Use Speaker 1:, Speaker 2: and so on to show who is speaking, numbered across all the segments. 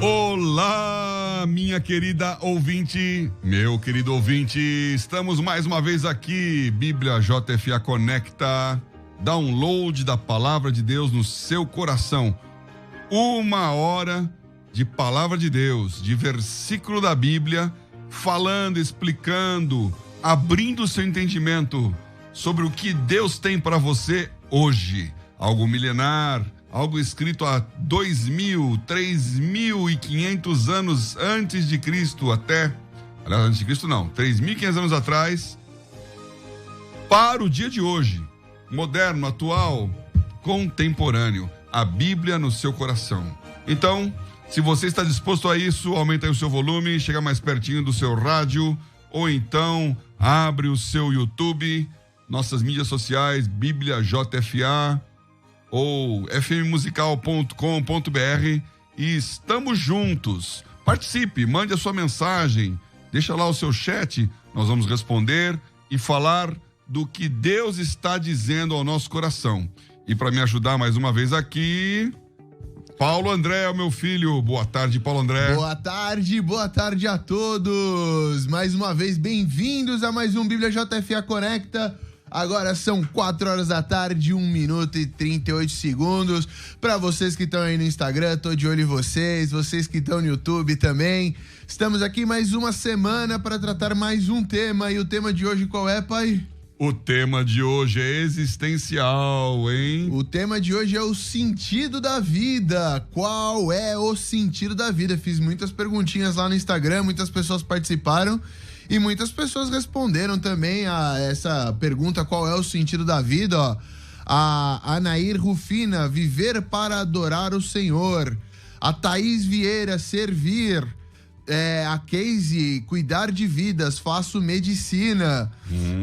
Speaker 1: Olá, minha querida ouvinte, meu querido ouvinte, estamos mais uma vez aqui, Bíblia JFA Conecta, download da Palavra de Deus no seu coração. 1 hora de Palavra de Deus, de versículo da Bíblia, falando, explicando, abrindo o seu entendimento sobre o que Deus tem para você hoje. Algo milenar, algo escrito há 2.000, 3.500 anos antes de Cristo aliás, antes de Cristo não, 3.500 anos atrás, para o dia de hoje, moderno, atual, contemporâneo, a Bíblia no seu coração. Então, se você está disposto a isso, aumenta aí o seu volume, chega mais pertinho do seu rádio, ou então abre o seu YouTube, nossas mídias sociais, Bíblia JFA, ou fmmusical.com.br, e estamos juntos. Participe, mande a sua mensagem, deixa lá o seu chat, nós vamos responder e falar do que Deus está dizendo ao nosso coração. E para me ajudar mais uma vez aqui, Paulo André, meu filho. Boa tarde, Paulo André.
Speaker 2: Boa tarde a todos. Mais uma vez, bem-vindos a mais um Bíblia JFA Conecta. Agora são 4 horas da tarde, 1 minuto e 38 segundos. Para vocês que estão aí no Instagram, tô de olho em vocês que estão no YouTube também. Estamos aqui mais uma semana para tratar mais um tema. E o tema de hoje qual é, pai?
Speaker 1: O tema de hoje é existencial, hein?
Speaker 2: O tema de hoje é o sentido da vida. Qual é o sentido da vida? Fiz muitas perguntinhas lá no Instagram, muitas pessoas participaram. E muitas pessoas responderam também a essa pergunta, qual é o sentido da vida, ó. A Anair Rufina, viver para adorar o Senhor. A Thaís Vieira, servir. A Casey, cuidar de vidas, faço medicina.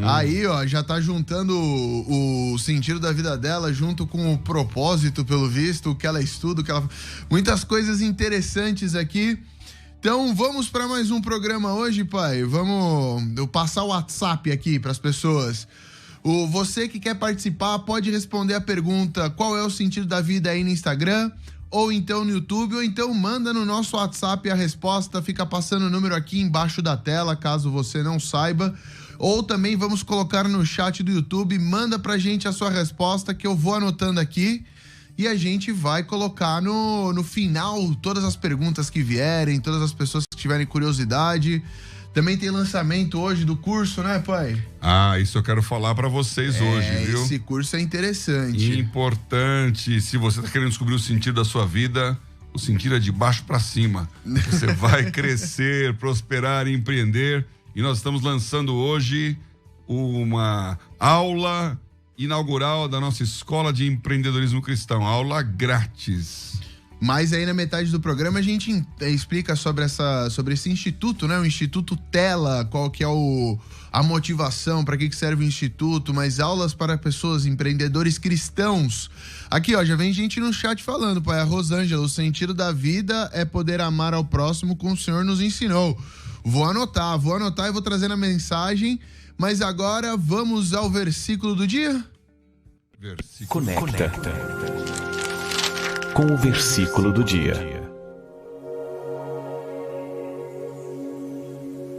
Speaker 2: Aí, ó, já tá juntando o sentido da vida dela junto com o propósito, pelo visto, o que ela estuda, muitas coisas interessantes aqui. Então, vamos para mais um programa hoje, pai. Eu passar o WhatsApp aqui para as pessoas. Você que quer participar pode responder a pergunta qual é o sentido da vida aí no Instagram, ou então no YouTube, ou então manda no nosso WhatsApp a resposta, fica passando o número aqui embaixo da tela, caso você não saiba. Ou também vamos colocar no chat do YouTube, manda pra gente a sua resposta que eu vou anotando aqui. E a gente vai colocar no final todas as perguntas que vierem, todas as pessoas que tiverem curiosidade. Também tem lançamento hoje do curso, né, pai?
Speaker 1: Isso eu quero falar pra vocês hoje, viu?
Speaker 2: Esse curso é interessante.
Speaker 1: Importante. Se você tá querendo descobrir o sentido da sua vida, o sentido é de baixo pra cima. Você vai crescer, prosperar e empreender. E nós estamos lançando hoje uma aula inaugural da nossa Escola de Empreendedorismo Cristão, aula grátis.
Speaker 2: Mas aí na metade do programa a gente explica sobre esse instituto, né? O Instituto Tela, qual que é a motivação, para que serve o instituto, mas aulas para pessoas, empreendedores cristãos. Aqui, ó, já vem gente no chat falando, pai, a Rosângela, o sentido da vida é poder amar ao próximo como o Senhor nos ensinou. Vou anotar e vou trazer na mensagem. Mas agora vamos ao versículo do dia?
Speaker 3: Conecta com o versículo do dia.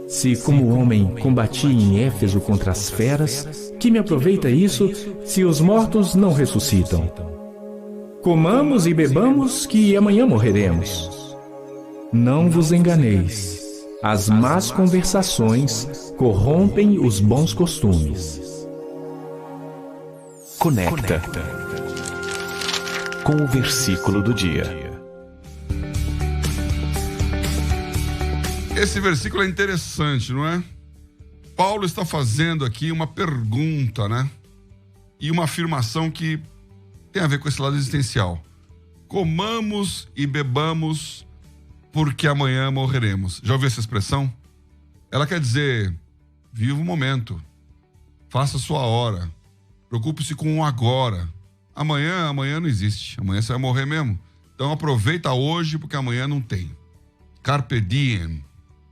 Speaker 4: Se como homem combati em Éfeso contra as feras, que me aproveita isso se os mortos não ressuscitam? Comamos e bebamos, que amanhã morreremos. Não vos enganeis. As más conversações corrompem os bons costumes.
Speaker 3: Conecta com o versículo do dia.
Speaker 1: Esse versículo é interessante, não é? Paulo está fazendo aqui uma pergunta, né? E uma afirmação que tem a ver com esse lado existencial. Comamos e bebamos porque amanhã morreremos. Já ouviu essa expressão? Ela quer dizer, viva o momento, faça a sua hora, preocupe-se com o agora. Amanhã não existe, amanhã você vai morrer mesmo. Então aproveita hoje porque amanhã não tem. Carpe diem,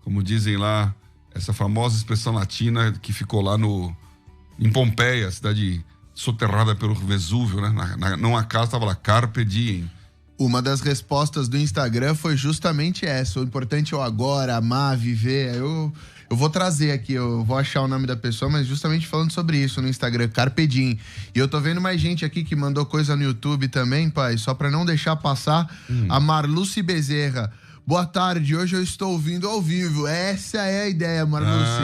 Speaker 1: como dizem lá, essa famosa expressão latina que ficou lá em Pompeia, cidade soterrada pelo Vesúvio, né? Numa casa estava lá, Carpe diem.
Speaker 2: Uma das respostas do Instagram foi justamente essa. O importante é o agora, amar, viver. Eu vou trazer aqui, eu vou achar o nome da pessoa, mas justamente falando sobre isso no Instagram, Carpe Diem. E eu tô vendo mais gente aqui que mandou coisa no YouTube também, pai, só pra não deixar passar. A Marluce Bezerra. Boa tarde, hoje eu estou ouvindo ao vivo. Essa é a ideia, Marluce.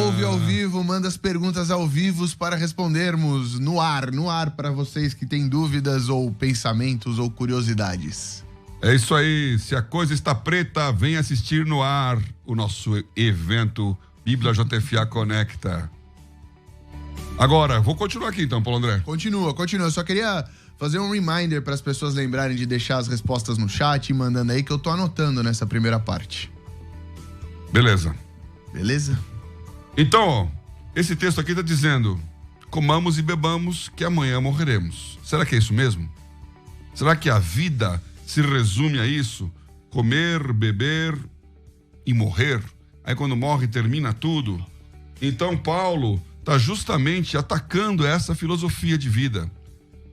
Speaker 2: Ouve ao vivo, manda as perguntas ao vivo para respondermos no ar para vocês que têm dúvidas ou pensamentos ou curiosidades.
Speaker 1: É isso aí, se a coisa está preta, vem assistir no ar o nosso evento Bíblia JFA Conecta. Agora, vou continuar aqui então, Paulo André.
Speaker 2: Continua. Eu só queria fazer um reminder para as pessoas lembrarem de deixar as respostas no chat e mandando aí que eu tô anotando nessa primeira parte.
Speaker 1: Beleza.
Speaker 2: Então,
Speaker 1: ó, esse texto aqui tá dizendo: comamos e bebamos que amanhã morreremos. Será que é isso mesmo? Será que a vida se resume a isso? Comer, beber e morrer? Aí quando morre termina tudo? Então Paulo tá justamente atacando essa filosofia de vida.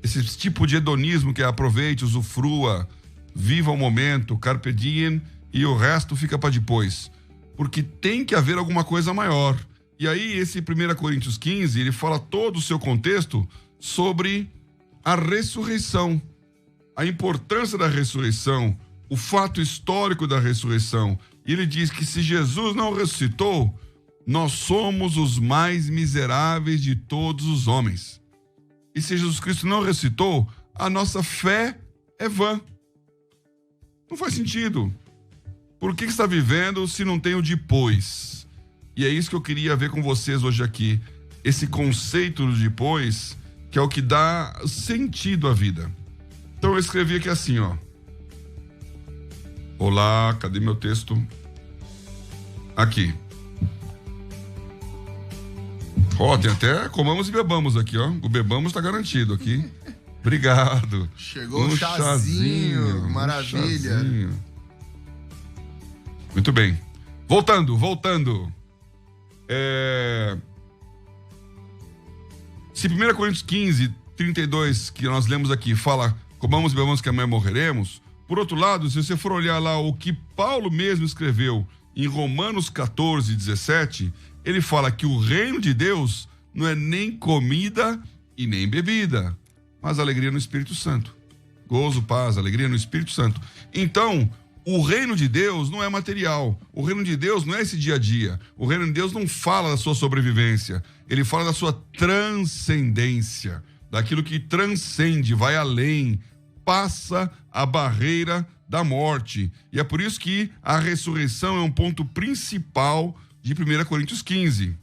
Speaker 1: Esse tipo de hedonismo que é aproveite, usufrua, viva o momento, carpe diem, e o resto fica para depois. Porque tem que haver alguma coisa maior. E aí esse 1 Coríntios 15, ele fala todo o seu contexto sobre a ressurreição. A importância da ressurreição, o fato histórico da ressurreição. E ele diz que se Jesus não ressuscitou, nós somos os mais miseráveis de todos os homens. E se Jesus Cristo não ressuscitou, a nossa fé é vã. Não faz sentido. Por que está vivendo se não tem o depois? E é isso que eu queria ver com vocês hoje aqui. Esse conceito do depois, que é o que dá sentido à vida. Então eu escrevi aqui assim, ó. Olá, cadê meu texto? Aqui. Ó, tem até comamos e bebamos aqui, ó. O bebamos tá garantido aqui. Obrigado.
Speaker 2: Chegou um chazinho. Maravilha.
Speaker 1: Muito bem. Voltando. Se 1 Coríntios 15, 32, que nós lemos aqui, fala comamos e bebamos que amanhã morreremos. Por outro lado, se você for olhar lá o que Paulo mesmo escreveu em Romanos 14, 17... ele fala que o reino de Deus não é nem comida e nem bebida, mas alegria no Espírito Santo. Gozo, paz, alegria no Espírito Santo. Então, o reino de Deus não é material. O reino de Deus não é esse dia a dia. O reino de Deus não fala da sua sobrevivência. Ele fala da sua transcendência, daquilo que transcende, vai além, passa a barreira da morte. E é por isso que a ressurreição é um ponto principal de 1 Coríntios 15.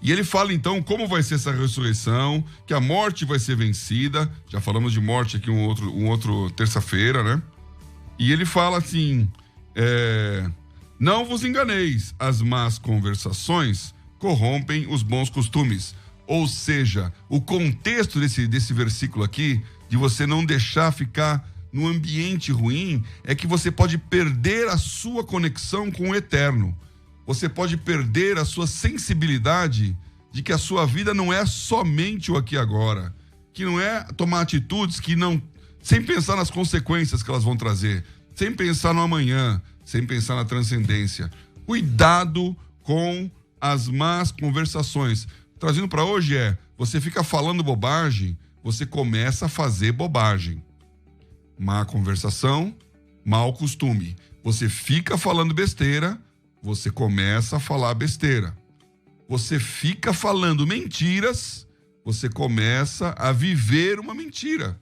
Speaker 1: E ele fala então como vai ser essa ressurreição, que a morte vai ser vencida. Já falamos de morte aqui um outro terça-feira, né? E ele fala assim, não vos enganeis, as más conversações corrompem os bons costumes. Ou seja, o contexto desse versículo aqui, de você não deixar ficar no ambiente ruim, é que você pode perder a sua conexão com o eterno. Você pode perder a sua sensibilidade de que a sua vida não é somente o aqui e agora, que não é tomar atitudes que não, sem pensar nas consequências que elas vão trazer, sem pensar no amanhã, sem pensar na transcendência. Cuidado com as más conversações. Trazendo para hoje você fica falando bobagem, você começa a fazer bobagem. Má conversação, mau costume. Você fica falando besteira, você começa a falar besteira. Você fica falando mentiras, você começa a viver uma mentira.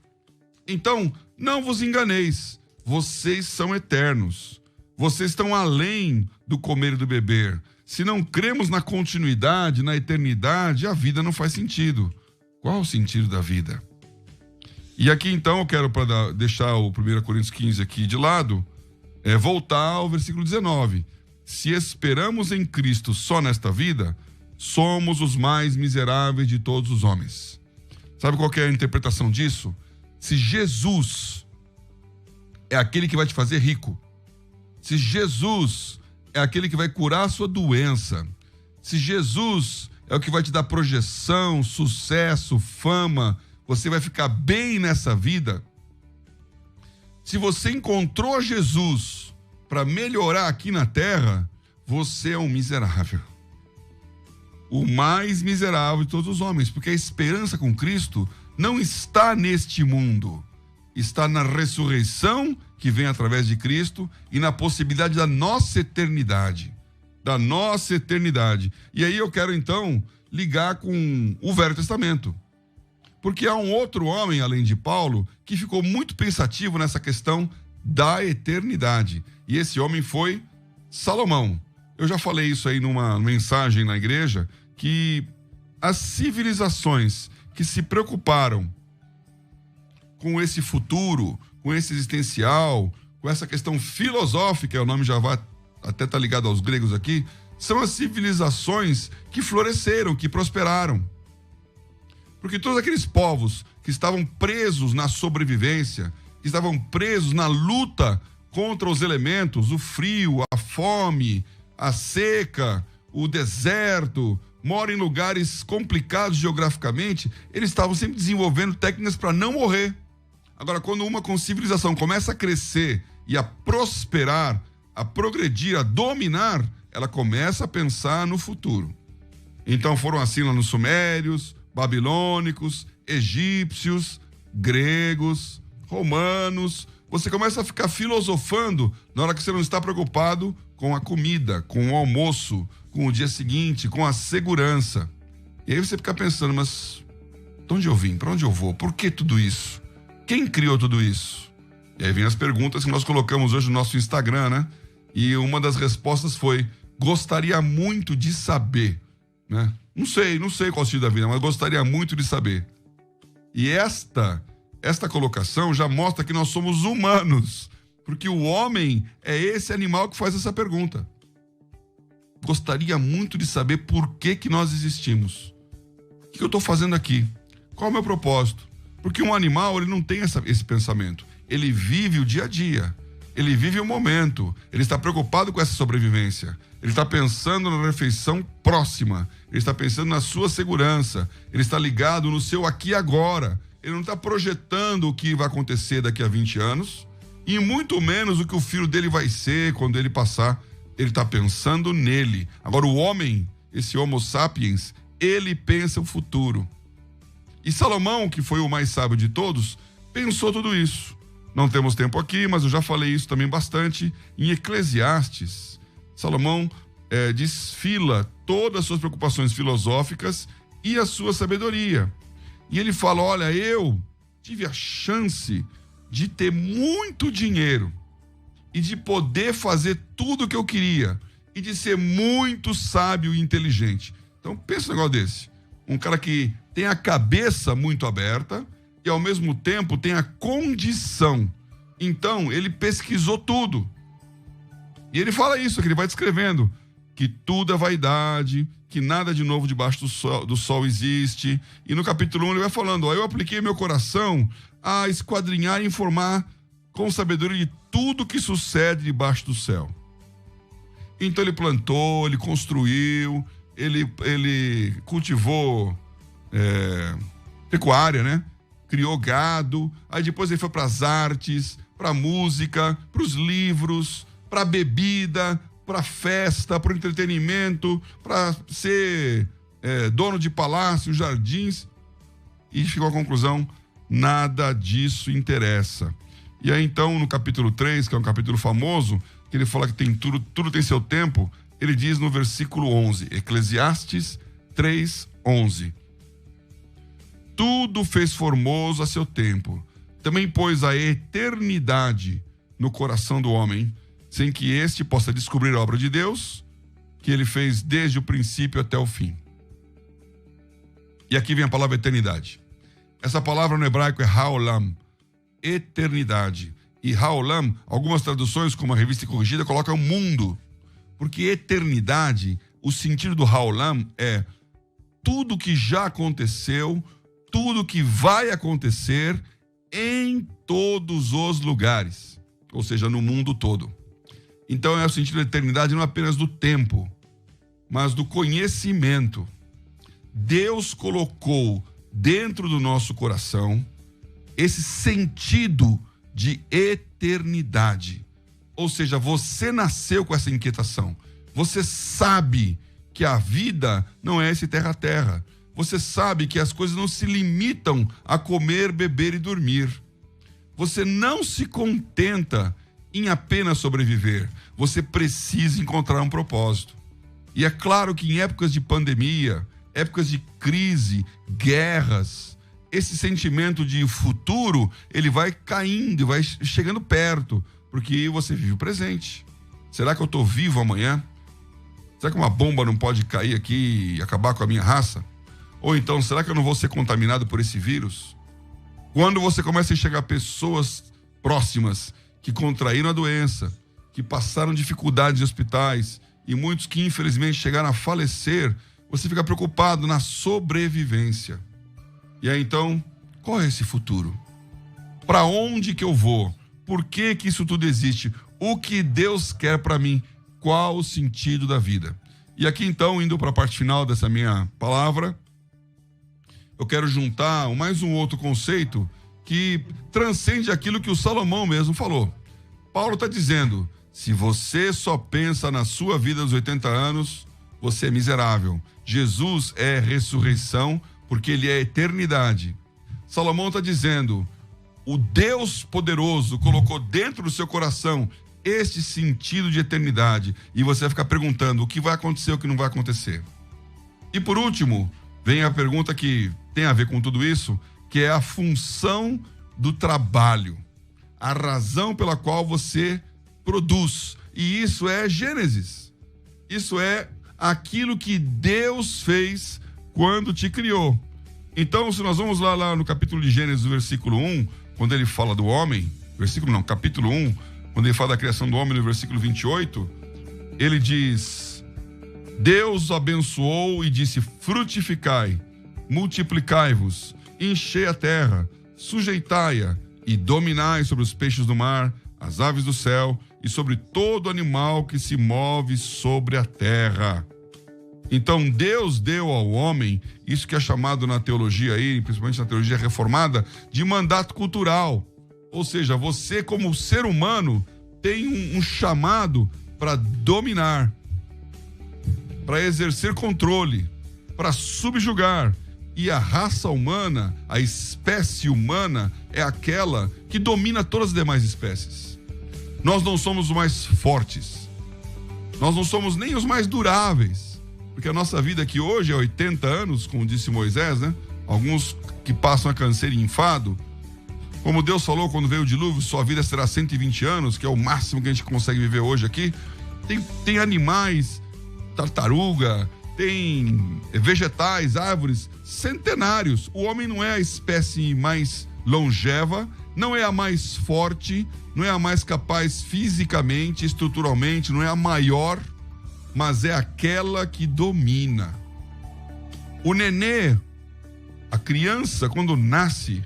Speaker 1: Então, não vos enganeis, vocês são eternos. Vocês estão além do comer e do beber. Se não cremos na continuidade, na eternidade, a vida não faz sentido. Qual o sentido da vida? E aqui então eu quero, para deixar o 1 Coríntios 15 aqui de lado, voltar ao versículo 19. Se esperamos em Cristo só nesta vida, somos os mais miseráveis de todos os homens. Sabe qual que é a interpretação disso? Se Jesus é aquele que vai te fazer rico, se Jesus é aquele que vai curar a sua doença, se Jesus é o que vai te dar projeção, sucesso, fama, você vai ficar bem nessa vida, Se você encontrou Jesus para melhorar aqui na terra, você é um miserável. O mais miserável de todos os homens, porque a esperança com Cristo não está neste mundo, está na ressurreição que vem através de Cristo e na possibilidade da nossa eternidade. Da nossa eternidade. E aí eu quero então ligar com o Velho Testamento. Porque há um outro homem, além de Paulo, que ficou muito pensativo nessa questão da eternidade. E esse homem foi Salomão. Eu já falei isso aí numa mensagem na igreja, que as civilizações que se preocuparam com esse futuro, com esse existencial, com essa questão filosófica, o nome já vai até estar ligado aos gregos aqui, são as civilizações que floresceram, que prosperaram. Porque todos aqueles povos que estavam presos na sobrevivência, que estavam presos na luta contra os elementos, o frio, a fome, a seca, o deserto, moram em lugares complicados geograficamente, eles estavam sempre desenvolvendo técnicas para não morrer. Agora, quando uma civilização começa a crescer e a prosperar, a progredir, a dominar, ela começa a pensar no futuro. Então foram assim lá nos sumérios, babilônicos, egípcios, gregos, romanos. Você começa a ficar filosofando na hora que você não está preocupado com a comida, com o almoço, com o dia seguinte, com a segurança. E aí você fica pensando, mas de onde eu vim? Para onde eu vou? Por que tudo isso? Quem criou tudo isso? E aí vem as perguntas que nós colocamos hoje no nosso Instagram, né? E uma das respostas foi: gostaria muito de saber, né? Não sei qual é o sentido da vida, mas gostaria muito de saber. E esta colocação já mostra que nós somos humanos, porque o homem é esse animal que faz essa pergunta. Gostaria muito de saber por que nós existimos. O que eu estou fazendo aqui? Qual é o meu propósito? Porque um animal, ele não tem esse pensamento. Ele vive o dia a dia. Ele vive o momento. Ele está preocupado com essa sobrevivência. Ele está pensando na refeição próxima. Ele está pensando na sua segurança. Ele está ligado no seu aqui e agora. Ele não está projetando o que vai acontecer daqui a 20 anos. E muito menos o que o filho dele vai ser quando ele passar. Ele está pensando nele. Agora o homem, esse Homo sapiens, ele pensa o futuro. E Salomão, que foi o mais sábio de todos, pensou tudo isso. Não temos tempo aqui, mas eu já falei isso também bastante. Em Eclesiastes, Salomão desfila todas as suas preocupações filosóficas e a sua sabedoria. E ele fala: olha, eu tive a chance de ter muito dinheiro e de poder fazer tudo o que eu queria e de ser muito sábio e inteligente. Então pensa um negócio desse. Um cara que tem a cabeça muito aberta e ao mesmo tempo tem a condição. Então ele pesquisou tudo. E ele fala isso, que ele vai descrevendo, que tudo é vaidade, que nada de novo debaixo do sol existe. E no capítulo 1 ele vai falando: ó, eu apliquei meu coração a esquadrinhar e informar com sabedoria de tudo que sucede debaixo do céu. Então ele plantou, ele construiu, ele cultivou pecuária, né? Criou gado, aí depois ele foi para as artes, para a música, para os livros, para a bebida, para a festa, para o entretenimento, para ser dono de palácios, jardins. E chegou à conclusão: nada disso interessa. E aí então no capítulo 3, que é um capítulo famoso, que ele fala que tem tudo tem seu tempo, ele diz no versículo 11, Eclesiastes 3:11. Tudo fez formoso a seu tempo. Também pôs a eternidade no coração do homem, sem que este possa descobrir a obra de Deus, que ele fez desde o princípio até o fim. E aqui vem a palavra eternidade. Essa palavra no hebraico é haolam, eternidade. E haolam, algumas traduções, como a Revista Corrigida, colocam mundo. Porque eternidade, o sentido do haolam é tudo que já aconteceu, tudo que vai acontecer em todos os lugares, ou seja, no mundo todo. Então é o sentido da eternidade não apenas do tempo, mas do conhecimento. Deus colocou dentro do nosso coração esse sentido de eternidade. eternidade. Ou seja, você nasceu com essa inquietação. Você sabe que a vida não é esse terra a terra. Você sabe que as coisas não se limitam a comer, beber e dormir. Você não se contenta em apenas sobreviver. Você precisa encontrar um propósito. E é claro que em épocas de pandemia, épocas de crise, guerras, esse sentimento de futuro, ele vai caindo, vai chegando perto, porque você vive o presente. Será que eu estou vivo amanhã? Será que uma bomba não pode cair aqui e acabar com a minha raça? Ou então, será que eu não vou ser contaminado por esse vírus? Quando você começa a enxergar pessoas próximas que contraíram a doença, que passaram dificuldades em hospitais e muitos que infelizmente chegaram a falecer, você fica preocupado na sobrevivência. E aí então, qual é esse futuro? Para onde que eu vou? Por que que isso tudo existe? O que Deus quer para mim? Qual o sentido da vida? E aqui então, indo para a parte final dessa minha palavra, eu quero juntar mais um outro conceito que transcende aquilo que o Salomão mesmo falou. Paulo está dizendo, se você só pensa na sua vida dos 80 anos, você é miserável. Jesus é ressurreição, porque ele é eternidade. Salomão está dizendo, o Deus poderoso colocou dentro do seu coração este sentido de eternidade. E você vai ficar perguntando o que vai acontecer, o que não vai acontecer. E por último, vem a pergunta que tem a ver com tudo isso, que é a função do trabalho. A razão pela qual você produz. E isso é Gênesis. Isso é aquilo que Deus fez quando te criou. Então, se nós vamos lá no capítulo de Gênesis, versículo 1, quando ele fala do homem, capítulo 1, quando ele fala da criação do homem, no versículo 28, ele diz, Deus abençoou e disse, frutificai, multiplicai-vos, enchei a terra, sujeitai-a e dominai sobre os peixes do mar, as aves do céu e sobre todo animal que se move sobre a terra. Então Deus deu ao homem, isso que é chamado na teologia aí, principalmente na teologia reformada, de mandato cultural. Ou seja, você como ser humano tem um chamado para dominar, para exercer controle, para subjugar. E a raça humana, a espécie humana, é aquela que domina todas as demais espécies. Nós não somos os mais fortes. Nós não somos nem os mais duráveis. Porque a nossa vida aqui hoje é 80 anos, como disse Moisés, né? Alguns que passam a canseiro e enfado. Como Deus falou quando veio o dilúvio, sua vida será 120 anos, que é o máximo que a gente consegue viver hoje aqui. Tem animais, tartaruga, tem vegetais, árvores, centenários. O homem não é a espécie mais longeva, não é a mais forte, não é a mais capaz fisicamente, estruturalmente, não é a maior, mas é aquela que domina. O nenê, a criança, quando nasce,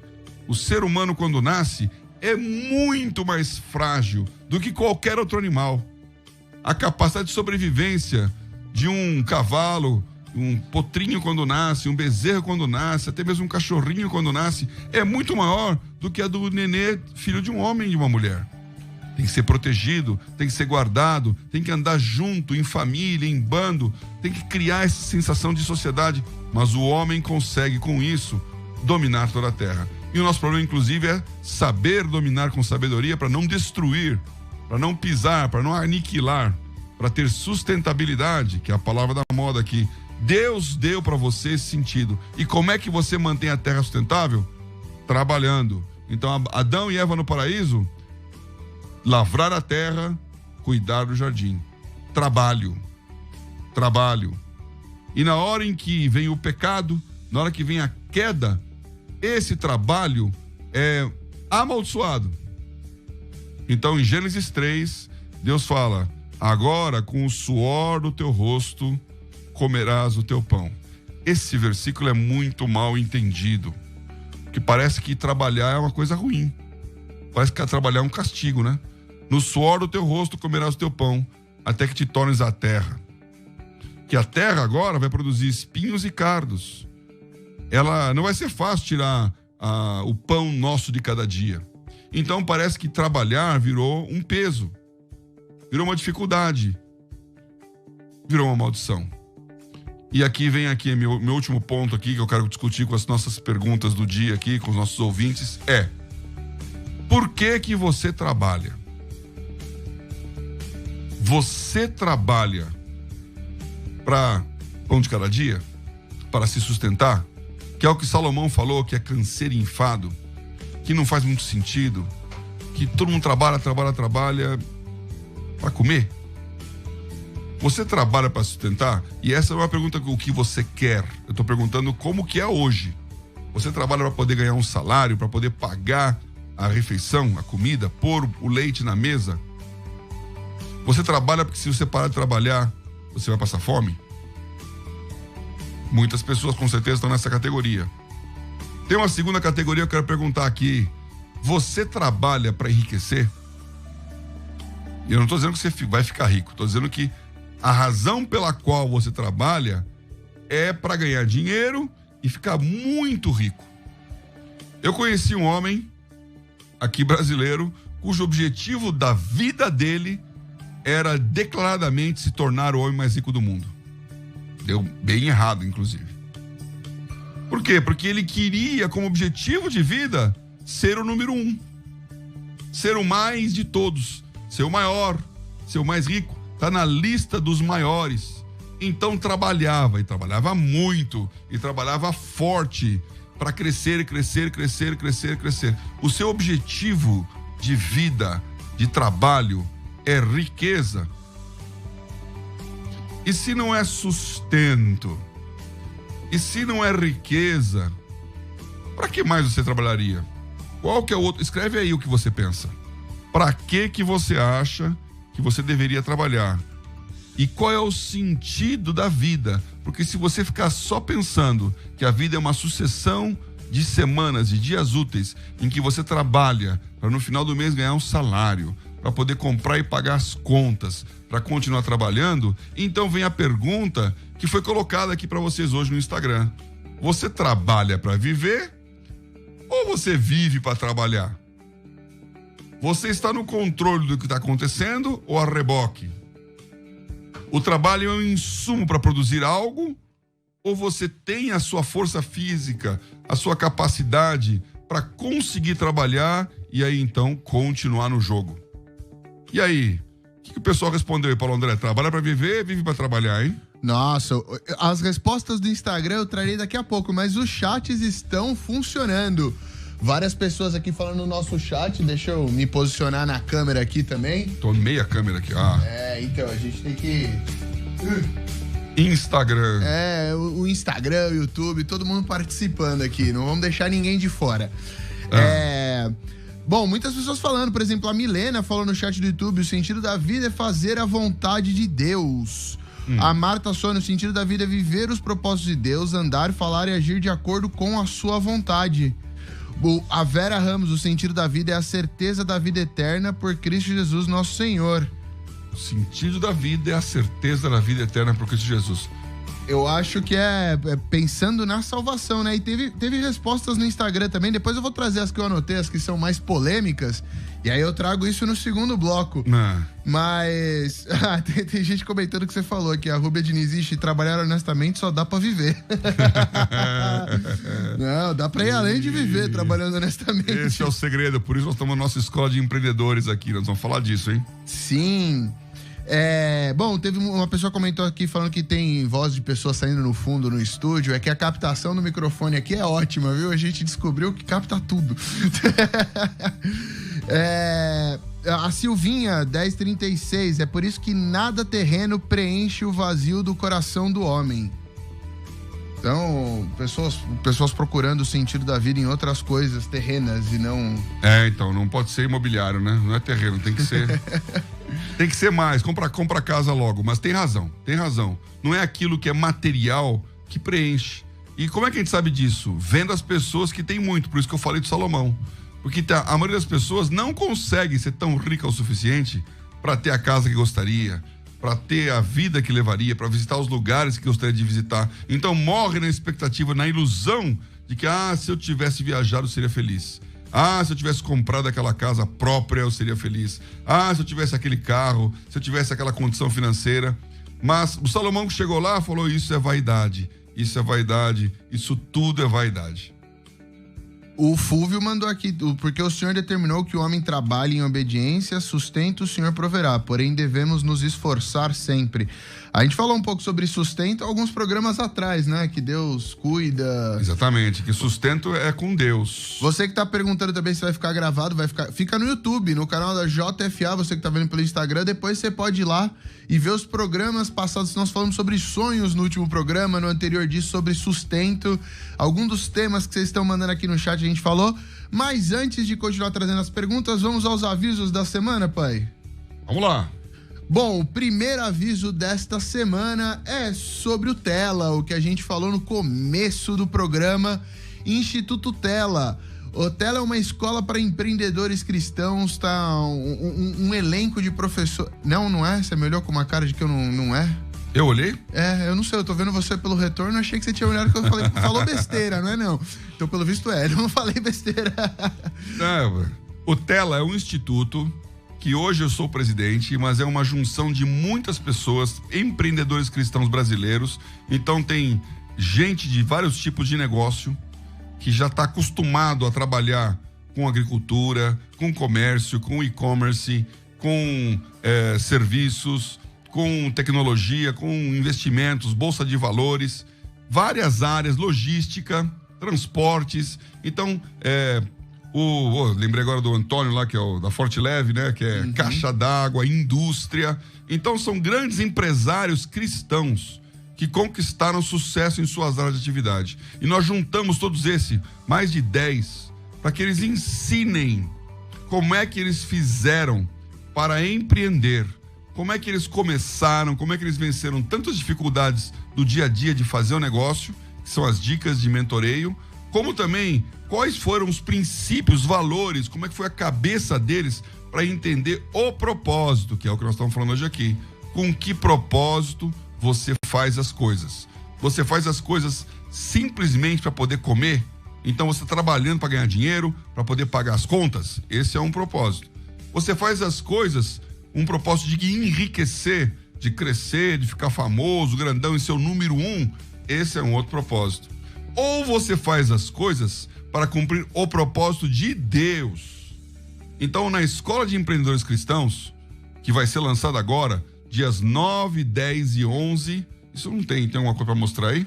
Speaker 1: o ser humano, quando nasce, é muito mais frágil do que qualquer outro animal. A capacidade de sobrevivência de um cavalo, um potrinho quando nasce, um bezerro quando nasce, até mesmo um cachorrinho quando nasce, é muito maior do que a do nenê, filho de um homem e de uma mulher. Tem que ser protegido, tem que ser guardado, tem que andar junto, em família, em bando, tem que criar essa sensação de sociedade. Mas o homem consegue, com isso, dominar toda a terra. E o nosso problema, inclusive, é saber dominar com sabedoria para não destruir, para não pisar, para não aniquilar, para ter sustentabilidade, que é a palavra da moda aqui. Deus deu para você esse sentido. E como é que você mantém a terra sustentável? Trabalhando. Então, Adão e Eva no paraíso, lavrar a terra, cuidar do jardim. Trabalho. E na hora em que vem o pecado, na hora que vem a queda, esse trabalho é amaldiçoado. Então, em Gênesis 3, Deus fala, agora com o suor do teu rosto comerás o teu pão. Esse versículo é muito mal entendido, porque parece que trabalhar é uma coisa ruim. Parece que trabalhar é um castigo, né? No suor do teu rosto comerás o teu pão, até que te tornes a terra. Que a terra agora vai produzir espinhos e cardos. Ela não vai ser fácil tirar o pão nosso de cada dia. Então parece que trabalhar virou um peso, virou uma dificuldade, virou uma maldição. E aqui vem meu último ponto aqui que eu quero discutir com as nossas perguntas do dia aqui, com os nossos ouvintes, é: por que você trabalha? Você trabalha para pão de cada dia? Para se sustentar? Que é o que Salomão falou, que é canseiro e enfado, que não faz muito sentido, que todo mundo trabalha para comer? Você trabalha para sustentar? E essa não é uma pergunta o que você quer. Eu estou perguntando como que é hoje. Você trabalha para poder ganhar um salário, para poder pagar a refeição, a comida, pôr o leite na mesa? Você trabalha porque se você parar de trabalhar, você vai passar fome? Muitas pessoas com certeza estão nessa categoria. Tem uma segunda categoria que eu quero perguntar aqui. Você trabalha para enriquecer? E eu não estou dizendo que você vai ficar rico. Estou dizendo que a razão pela qual você trabalha é para ganhar dinheiro e ficar muito rico. Eu conheci um homem aqui brasileiro cujo objetivo da vida dele era declaradamente se tornar o homem mais rico do mundo. Deu bem errado, inclusive. Por quê? Porque ele queria, como objetivo de vida, ser o número 1. Ser o mais de todos. Ser o maior. Ser o mais rico. Está na lista dos maiores. Então trabalhava, e trabalhava muito, e trabalhava forte para crescer, crescer, crescer, crescer, crescer. O seu objetivo de vida, de trabalho, é riqueza. E se não é sustento? E se não é riqueza? Para que mais você trabalharia? Qual que é o outro? Escreve aí o que você pensa. Para que você acha que você deveria trabalhar? E qual é o sentido da vida? Porque se você ficar só pensando que a vida é uma sucessão de semanas, de dias úteis, em que você trabalha para no final do mês ganhar um salário, para poder comprar e pagar as contas, para continuar trabalhando, então vem a pergunta que foi colocada aqui para vocês hoje no Instagram. Você trabalha para viver ou você vive para trabalhar? Você está no controle do que está acontecendo ou a reboque? O trabalho é um insumo para produzir algo ou você tem a sua força física, a sua capacidade para conseguir trabalhar e aí então continuar no jogo? E aí, o que o pessoal respondeu aí, Paulo André? Trabalha para viver, vive para trabalhar, hein?
Speaker 2: Nossa, as respostas do Instagram eu trarei daqui a pouco, mas os chats estão funcionando. Várias pessoas aqui falando no nosso chat, deixa eu me posicionar na câmera aqui também.
Speaker 1: Tô meia câmera aqui,
Speaker 2: Então, a gente tem que...
Speaker 1: Instagram.
Speaker 2: O Instagram, o YouTube, todo mundo participando aqui, não vamos deixar ninguém de fora. Bom, muitas pessoas falando, por exemplo, a Milena falou no chat do YouTube, o sentido da vida é fazer a vontade de Deus. A Marta Sônia, o sentido da vida é viver os propósitos de Deus, andar, falar e agir de acordo com a sua vontade. A Vera Ramos, o sentido da vida é a certeza da vida eterna por Cristo Jesus, nosso Senhor.
Speaker 1: O sentido da vida é a certeza da vida eterna por Cristo Jesus.
Speaker 2: Eu acho que é pensando na salvação, né? E teve respostas no Instagram também. Depois eu vou trazer as que eu anotei, as que são mais polêmicas. E aí eu trago isso no segundo bloco. Mas tem gente comentando o que você falou aqui. A Rúbia Diniz, trabalhar honestamente só dá pra viver. Não, dá pra ir além de viver trabalhando honestamente.
Speaker 1: Esse é o segredo. Por isso nós estamos na nossa escola de empreendedores aqui. Nós vamos falar disso, hein?
Speaker 2: Sim. Bom, teve uma pessoa que comentou aqui falando que tem voz de pessoa saindo no fundo no estúdio. É que a captação do microfone aqui é ótima, viu? A gente descobriu que capta tudo. A Silvinha, 1036, é por isso que nada terreno preenche o vazio do coração do homem. Então, pessoas procurando o sentido da vida em outras coisas terrenas e não...
Speaker 1: Então, não pode ser imobiliário, né? Não é terreno, tem que ser... Tem que ser mais, compra casa logo, mas tem razão. Não é aquilo que é material que preenche. E como é que a gente sabe disso? Vendo as pessoas que têm muito, por isso que eu falei de Salomão. Porque a maioria das pessoas não consegue ser tão rica o suficiente para ter a casa que gostaria, para ter a vida que levaria, para visitar os lugares que gostaria de visitar. Então morre na expectativa, na ilusão de que, se eu tivesse viajado, eu seria feliz. Ah, se eu tivesse comprado aquela casa própria, eu seria feliz. Ah, se eu tivesse aquele carro, se eu tivesse aquela condição financeira. Mas o Salomão que chegou lá falou, isso é vaidade, isso tudo é vaidade.
Speaker 2: O Fúvio mandou aqui, porque o Senhor determinou que o homem trabalhe em obediência, sustento o Senhor proverá, porém devemos nos esforçar sempre. A gente falou um pouco sobre sustento alguns programas atrás, né? Que Deus cuida.
Speaker 1: Exatamente, que sustento é com Deus.
Speaker 2: Você que tá perguntando também se vai ficar gravado, fica no YouTube, no canal da JFA, você que tá vendo pelo Instagram, depois você pode ir lá e ver os programas passados. Nós falamos sobre sonhos no último programa, no anterior disso sobre sustento. Alguns dos temas que vocês estão mandando aqui no chat a gente falou. Mas antes de continuar trazendo as perguntas, vamos aos avisos da semana, pai?
Speaker 1: Vamos lá.
Speaker 2: Bom, o primeiro aviso desta semana é sobre o Tela, o que a gente falou no começo do programa, Instituto Tela. O Tela é uma escola para empreendedores cristãos, tá? Um elenco de professores... Não é? Você me olhou com uma cara de que eu não é?
Speaker 1: Eu olhei?
Speaker 2: Eu não sei, eu tô vendo você pelo retorno, achei que você tinha olhado que eu falei, falou besteira, não é não? Então, pelo visto eu não falei besteira.
Speaker 1: O Tela é um instituto que hoje eu sou presidente, mas é uma junção de muitas pessoas, empreendedores cristãos brasileiros. Então tem gente de vários tipos de negócio que já está acostumado a trabalhar com agricultura, com comércio, com e-commerce, com serviços, com tecnologia, com investimentos, bolsa de valores, várias áreas, logística, transportes. Então, lembrei agora do Antônio lá, que é o da Forte Leve, né? Que é caixa d'água, indústria. Então, são grandes empresários cristãos que conquistaram sucesso em suas áreas de atividade. E nós juntamos todos esses, mais de 10, para que eles ensinem como é que eles fizeram para empreender, como é que eles começaram, como é que eles venceram tantas dificuldades do dia a dia de fazer o negócio, que são as dicas de mentoreio, como também quais foram os princípios, valores, como é que foi a cabeça deles para entender o propósito, que é o que nós estamos falando hoje aqui. Com que propósito você faz as coisas? Você faz as coisas simplesmente para poder comer? Então você está trabalhando para ganhar dinheiro, para poder pagar as contas? Esse é um propósito. Você faz as coisas um propósito de enriquecer, de crescer, de ficar famoso, grandão em seu número 1? Esse é um outro propósito. Ou você faz as coisas para cumprir o propósito de Deus. Então, na Escola de Empreendedores Cristãos, que vai ser lançada agora, dias 9, 10 e 11, isso não tem alguma coisa para mostrar aí?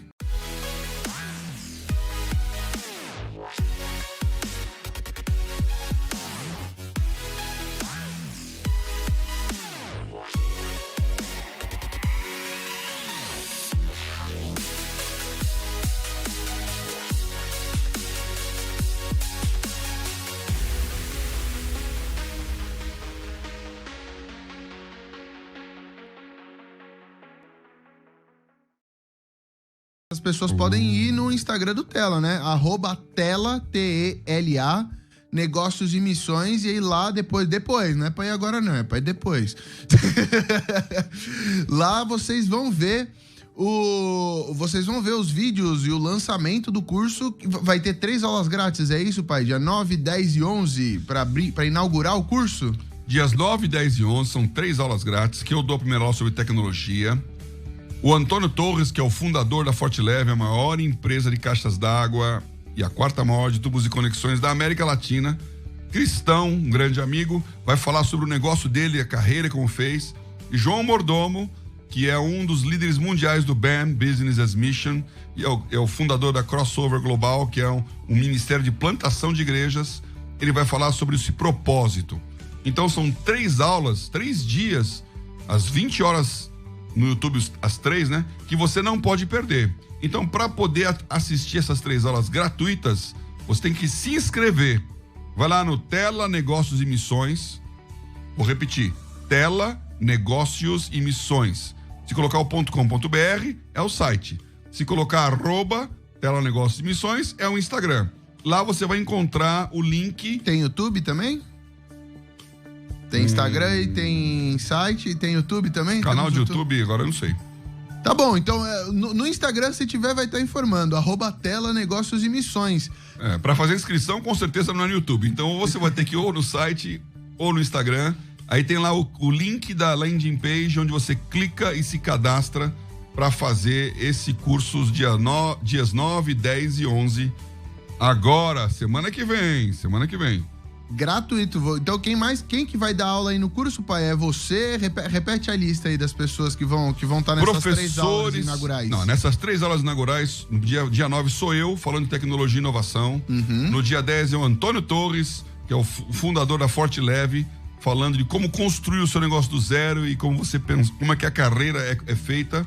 Speaker 2: As pessoas podem ir no Instagram do Tela, né? @Tela, T-E-L-A, Negócios e Missões, e aí lá depois, não é pra ir agora não, é pra ir depois. Lá vocês vão ver os vídeos e o lançamento do curso. Vai ter 3 aulas grátis, é isso, pai? Dia 9, 10 e 11, pra inaugurar o curso?
Speaker 1: Dias 9, 10 e 11 são 3 aulas grátis, que eu dou a primeira aula sobre tecnologia. O Antônio Torres, que é o fundador da Forte Leve, a maior empresa de caixas d'água e a 4ª maior de tubos e conexões da América Latina, cristão, um grande amigo, vai falar sobre o negócio dele, a carreira, como fez. E João Mordomo, que é um dos líderes mundiais do BAM, Business as Mission, e é o fundador da Crossover Global, que é um ministério de plantação de igrejas. Ele vai falar sobre esse propósito. Então são 3 aulas, 3 dias, às 20 horas no YouTube, às 3, né? Que você não pode perder. Então, para poder assistir essas 3 aulas gratuitas, você tem que se inscrever. Vai lá no Tela Negócios e Missões. Vou repetir: Tela Negócios e Missões. Se colocar o .com.br é o site. Se colocar @Tela Negócios e Missões é o Instagram. Lá você vai encontrar o link.
Speaker 2: Tem YouTube também? Tem Instagram e tem site e tem YouTube também?
Speaker 1: Canal de YouTube, agora eu não sei.
Speaker 2: Tá bom, então no Instagram, se tiver, vai estar informando, @tela negócios e missões.
Speaker 1: Para fazer inscrição, com certeza não é no YouTube. Então você vai ter que ir ou no site ou no Instagram. Aí tem lá o link da landing page, onde você clica e se cadastra para fazer esse curso os dias 9, 10 e 11. Agora, semana que vem.
Speaker 2: Gratuito. Então quem que vai dar aula aí no curso, pai? É você? Repete a lista aí das pessoas que vão estar nessas 3 aulas inaugurais.
Speaker 1: Não, nessas 3 aulas inaugurais, no dia 9 sou eu, falando de tecnologia e inovação. No dia 10 é o Antônio Torres, que é o fundador da Forte Leve, falando de como construir o seu negócio do zero e como você pensa, como é que a carreira é feita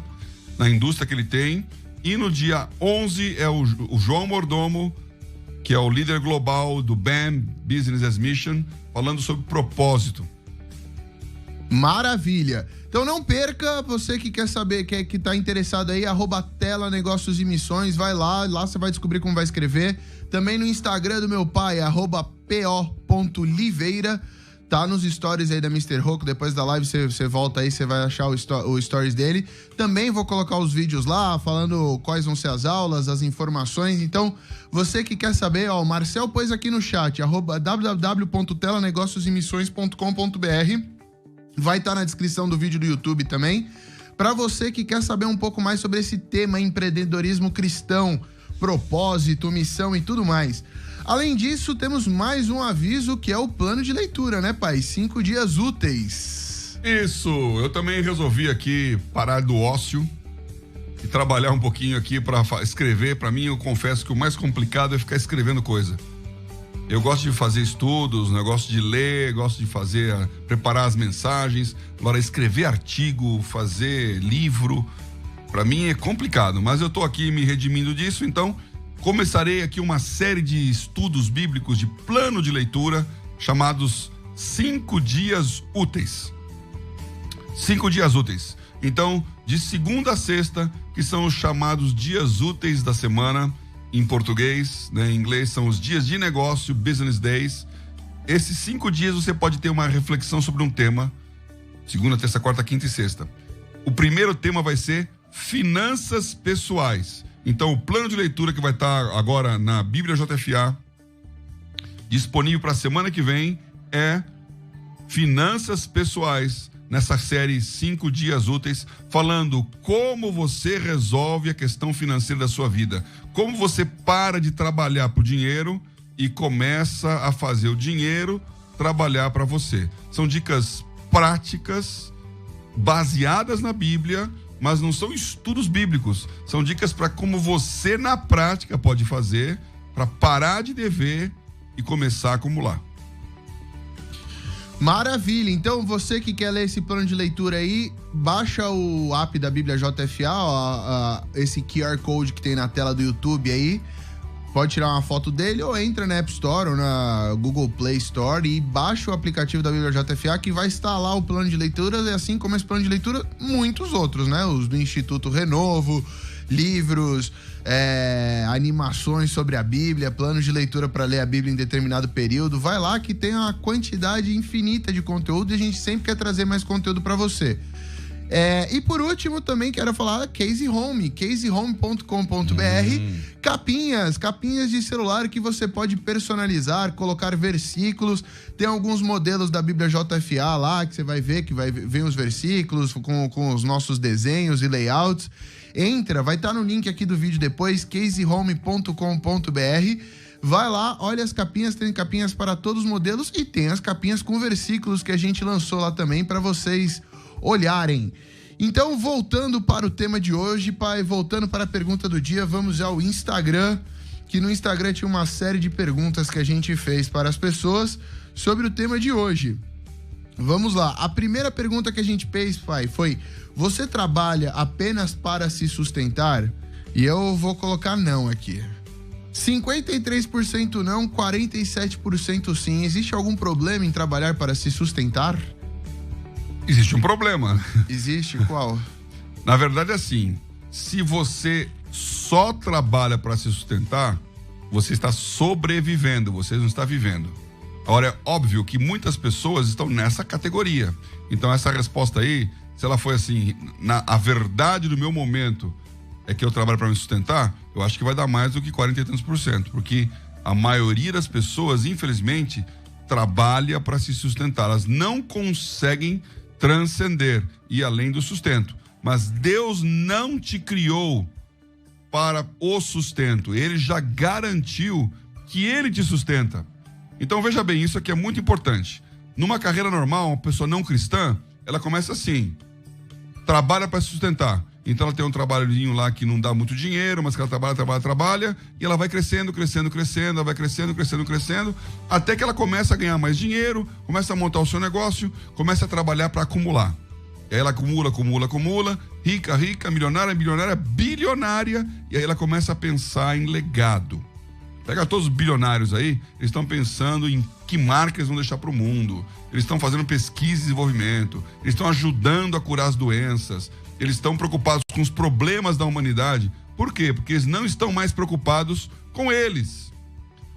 Speaker 1: na indústria que ele tem. E no dia 11 é o João Mordomo, que é o líder global do BAM, Business as Mission, falando sobre propósito.
Speaker 2: Maravilha! Então não perca, você que quer saber, que tá interessado aí, @tela negócios e missões, vai lá você vai descobrir como vai escrever. Também no Instagram do meu pai, @po.liveira. Tá nos stories aí da Mr. Rocco, depois da live você volta aí, você vai achar o stories dele. Também vou colocar os vídeos lá, falando quais vão ser as aulas, as informações. Então, você que quer saber, o Marcel pôs aqui no chat, www.telanegociosmissões.com.br. Vai estar na descrição do vídeo do YouTube também. Para você que quer saber um pouco mais sobre esse tema, empreendedorismo cristão, propósito, missão e tudo mais. Além disso, temos mais um aviso, que é o plano de leitura, né, pai? 5 dias úteis.
Speaker 1: Isso, eu também resolvi aqui parar do ócio e trabalhar um pouquinho aqui para escrever. Para mim, eu confesso que o mais complicado é ficar escrevendo coisa. Eu gosto de fazer estudos, eu gosto de ler, gosto de preparar as mensagens. Agora, escrever artigo, fazer livro, para mim é complicado, mas eu tô aqui me redimindo disso, então começarei aqui uma série de estudos bíblicos de plano de leitura, chamados 5 dias úteis. 5 dias úteis. Então, de segunda a sexta, que são os chamados dias úteis da semana, em português, né, em inglês são os dias de negócio, business days. Esses 5 dias você pode ter uma reflexão sobre um tema, segunda, terça, quarta, quinta e sexta. O primeiro tema vai ser finanças pessoais. Então, o plano de leitura que vai estar agora na Bíblia JFA, disponível para a semana que vem, é finanças pessoais, nessa série 5 dias úteis, falando como você resolve a questão financeira da sua vida. Como você para de trabalhar por dinheiro e começa a fazer o dinheiro trabalhar para você. São dicas práticas, baseadas na Bíblia, mas não são estudos bíblicos, são dicas para como você na prática pode fazer para parar de dever e começar a acumular.
Speaker 2: Maravilha, então você que quer ler esse plano de leitura aí, baixa o app da Bíblia JFA, esse QR Code que tem na tela do YouTube aí, pode tirar uma foto dele ou entra na App Store ou na Google Play Store e baixa o aplicativo da Bíblia JFA, que vai instalar o plano de leitura, e assim como esse plano de leitura, muitos outros, né? Os do Instituto Renovo, livros, animações sobre a Bíblia, planos de leitura para ler a Bíblia em determinado período. Vai lá que tem uma quantidade infinita de conteúdo e a gente sempre quer trazer mais conteúdo para você. E por último, também quero falar Case Home, casehome.com.br, capinhas de celular que você pode personalizar, colocar versículos. Tem alguns modelos da Bíblia JFA lá que você vai ver, que vem os versículos com os nossos desenhos e layouts. Vai estar no link aqui do vídeo depois, casehome.com.br. Vai lá, olha as capinhas, tem capinhas para todos os modelos e tem as capinhas com versículos que a gente lançou lá também para vocês olharem. Então, voltando para o tema de hoje, pai, voltando para a pergunta do dia, vamos ao Instagram, que no Instagram tinha uma série de perguntas que a gente fez para as pessoas sobre o tema de hoje. Vamos lá, a primeira pergunta que a gente fez, pai, foi: você trabalha apenas para se sustentar? E eu vou colocar não aqui. 53% não, 47% sim. Existe algum problema em trabalhar para se sustentar?
Speaker 1: Existe um problema.
Speaker 2: Existe? Qual?
Speaker 1: Na verdade, assim, se você só trabalha para se sustentar, você está sobrevivendo, você não está vivendo. Agora, é óbvio que muitas pessoas estão nessa categoria. Então, essa resposta aí se ela foi assim, a verdade do meu momento é que eu trabalho para me sustentar, eu acho que vai dar mais do que 40 e tantos por cento, porque a maioria das pessoas, infelizmente, trabalha para se sustentar. Elas não conseguem transcender e ir além do sustento. Mas Deus não te criou para o sustento. Ele já garantiu que Ele te sustenta. Então veja bem, isso aqui é muito importante. Numa carreira normal, uma pessoa não cristã, ela começa assim, trabalha para se sustentar. Então ela tem um trabalhinho lá que não dá muito dinheiro, mas que ela trabalha, e ela vai crescendo, ela vai crescendo, até que ela começa a ganhar mais dinheiro, começa a montar o seu negócio, começa a trabalhar para acumular. E aí ela acumula, rica, milionária, bilionária, e aí ela começa a pensar em legado. Pega todos os bilionários aí, eles estão pensando em que marca eles vão deixar para o mundo, eles estão fazendo pesquisa e desenvolvimento, eles estão ajudando a curar as doenças, eles estão preocupados com os problemas da humanidade. Por quê? Porque eles não estão mais preocupados com eles.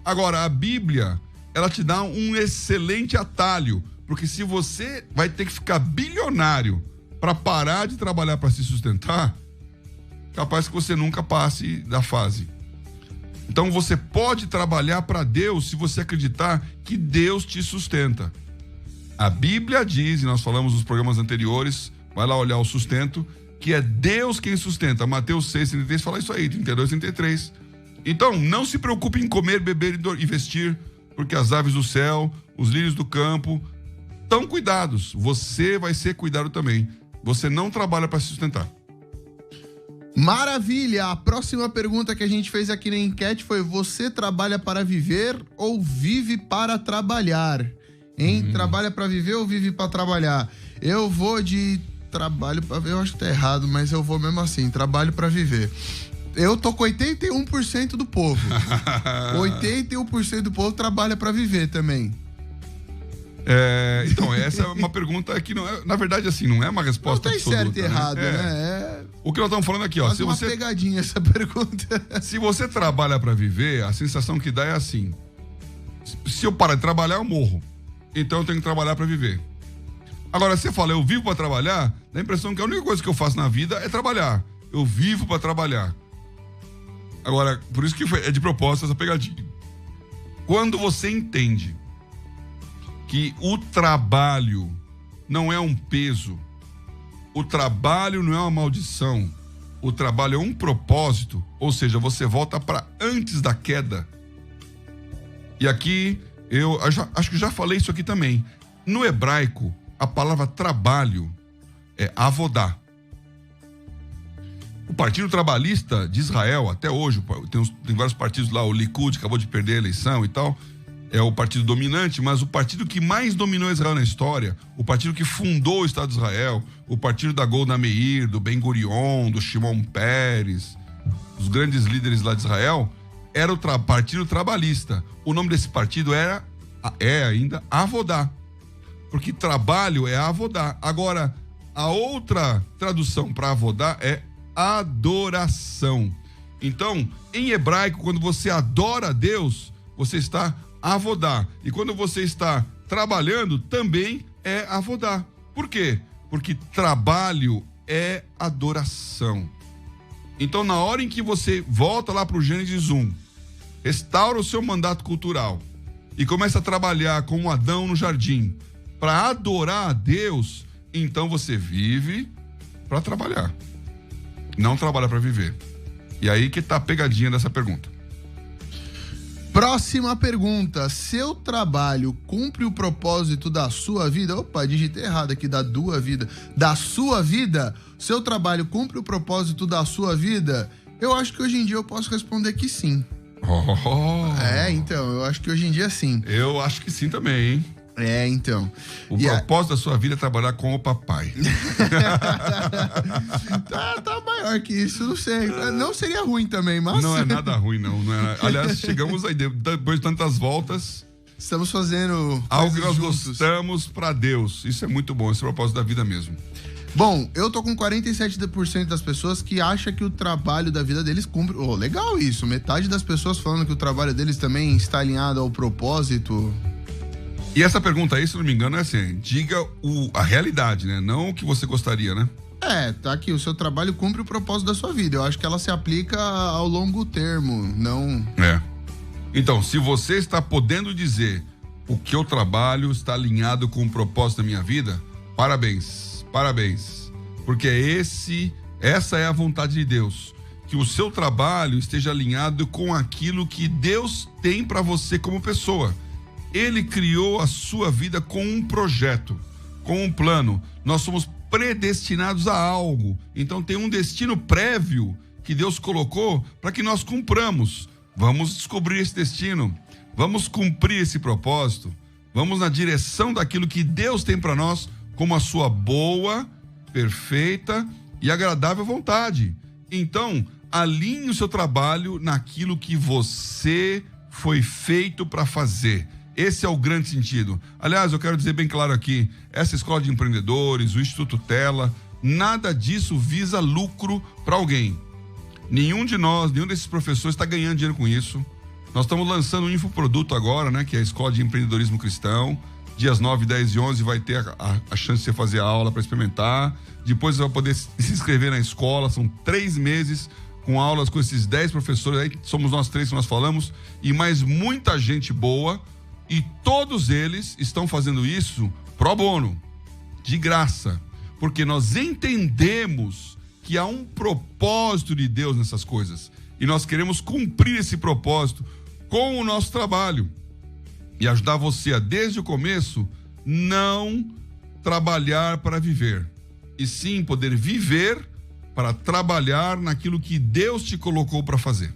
Speaker 1: Agora, a Bíblia, ela te dá um excelente atalho, porque se você vai ter que ficar bilionário para parar de trabalhar para se sustentar, capaz que você nunca passe da fase. Então você pode trabalhar para Deus se você acreditar que Deus te sustenta. A Bíblia diz, e nós falamos nos programas anteriores, vai lá olhar o sustento, que é Deus quem sustenta. Mateus 6,33 fala isso aí, 32, 33. Então, não se preocupe em comer, beber e vestir, porque as aves do céu, os lírios do campo, estão cuidados. Você vai ser cuidado também. Você não trabalha para se sustentar.
Speaker 2: Maravilha! A próxima pergunta que a gente fez aqui na enquete foi: você trabalha para viver ou vive para trabalhar? Hein? Trabalha para viver ou vive para trabalhar? Eu vou de trabalho para viver. Eu acho que tá errado, mas eu vou mesmo assim, trabalho para viver. Eu tô com 81% do povo. 81% do povo trabalha para viver também.
Speaker 1: Então, essa é uma pergunta que não é, na verdade, assim, não é uma resposta absoluta.
Speaker 2: Não tem certo e errado, né?
Speaker 1: O que nós estamos falando aqui, ó.
Speaker 2: Se você... pegadinha essa pergunta.
Speaker 1: Se você trabalha para viver, a sensação que dá é assim: se eu parar de trabalhar, eu morro. Então eu tenho que trabalhar para viver. Agora, você fala, eu vivo para trabalhar, dá a impressão que a única coisa que eu faço na vida é trabalhar. Eu vivo para trabalhar. Agora, por isso que é de propósito essa pegadinha. Quando você entende que o trabalho não é um peso, o trabalho não é uma maldição, o trabalho é um propósito, ou seja, você volta para antes da queda. E aqui, eu acho que já falei isso aqui também. No hebraico, a palavra trabalho é avodá. O Partido Trabalhista de Israel, até hoje, tem vários partidos lá, o Likud acabou de perder a eleição e tal, é o partido dominante, mas o partido que mais dominou Israel na história, o partido que fundou o Estado de Israel, o partido da Golda Meir, do Ben Gurion, do Shimon Peres, os grandes líderes lá de Israel, era o Partido Trabalhista. O nome desse partido é ainda Avodá, porque trabalho é Avodá. Agora, a outra tradução para Avodá é adoração. Então, em hebraico, quando você adora a Deus, você está avodá. E quando você está trabalhando, também é avodá. Por quê? Porque trabalho é adoração. Então, na hora em que você volta lá para o Gênesis 1, restaura o seu mandato cultural e começa a trabalhar como Adão no jardim para adorar a Deus, então você vive para trabalhar. Não trabalha para viver. E aí que tá a pegadinha dessa pergunta.
Speaker 2: Próxima pergunta: seu trabalho cumpre o propósito da sua vida? Opa, digitei errado aqui, da vida. Da sua vida? Seu trabalho cumpre o propósito da sua vida? Eu acho que hoje em dia eu posso responder que sim. Então, eu acho que hoje em dia sim.
Speaker 1: Eu acho que sim também, hein?
Speaker 2: Então.
Speaker 1: O propósito da sua vida é trabalhar com o papai.
Speaker 2: tá maior que isso, não sei. Não seria ruim também, mas...
Speaker 1: Não é nada ruim, não. Aliás, chegamos aí, depois de tantas voltas...
Speaker 2: Estamos fazendo...
Speaker 1: algo que nós gostamos pra Deus. Isso é muito bom, esse é o propósito da vida mesmo.
Speaker 2: Bom, eu tô com 47% das pessoas que acham que o trabalho da vida deles cumpre... legal isso. Metade das pessoas falando que o trabalho deles também está alinhado ao propósito...
Speaker 1: E essa pergunta aí, se não me engano, é assim, diga a realidade, né? Não o que você gostaria, né?
Speaker 2: Tá aqui, o seu trabalho cumpre o propósito da sua vida. Eu acho que ela se aplica ao longo termo, não...
Speaker 1: Então, se você está podendo dizer o que eu trabalho está alinhado com o propósito da minha vida, parabéns. Porque essa é a vontade de Deus. Que o seu trabalho esteja alinhado com aquilo que Deus tem para você como pessoa. Ele criou a sua vida com um projeto, com um plano. Nós somos predestinados a algo. Então tem um destino prévio que Deus colocou para que nós cumpramos. Vamos descobrir esse destino. Vamos cumprir esse propósito. Vamos na direção daquilo que Deus tem para nós como a sua boa, perfeita e agradável vontade. Então, alinhe o seu trabalho naquilo que você foi feito para fazer. Esse é o grande sentido. Aliás, eu quero dizer bem claro aqui, essa escola de empreendedores, o Instituto Tela, nada disso visa lucro para alguém. Nenhum desses professores está ganhando dinheiro com isso. Nós estamos lançando um infoproduto agora, né, que é a Escola de Empreendedorismo Cristão. Dias 9, 10 e 11 vai ter a chance de você fazer a aula para experimentar. Depois você vai poder se inscrever na escola. São 3 meses com aulas com esses 10 professores. Aí somos nós 3 que nós falamos. E mais muita gente boa. E todos eles estão fazendo isso pro bono, de graça. Porque nós entendemos que há um propósito de Deus nessas coisas. E nós queremos cumprir esse propósito com o nosso trabalho. E ajudar você a, desde o começo, não trabalhar para viver. E sim poder viver para trabalhar naquilo que Deus te colocou para fazer.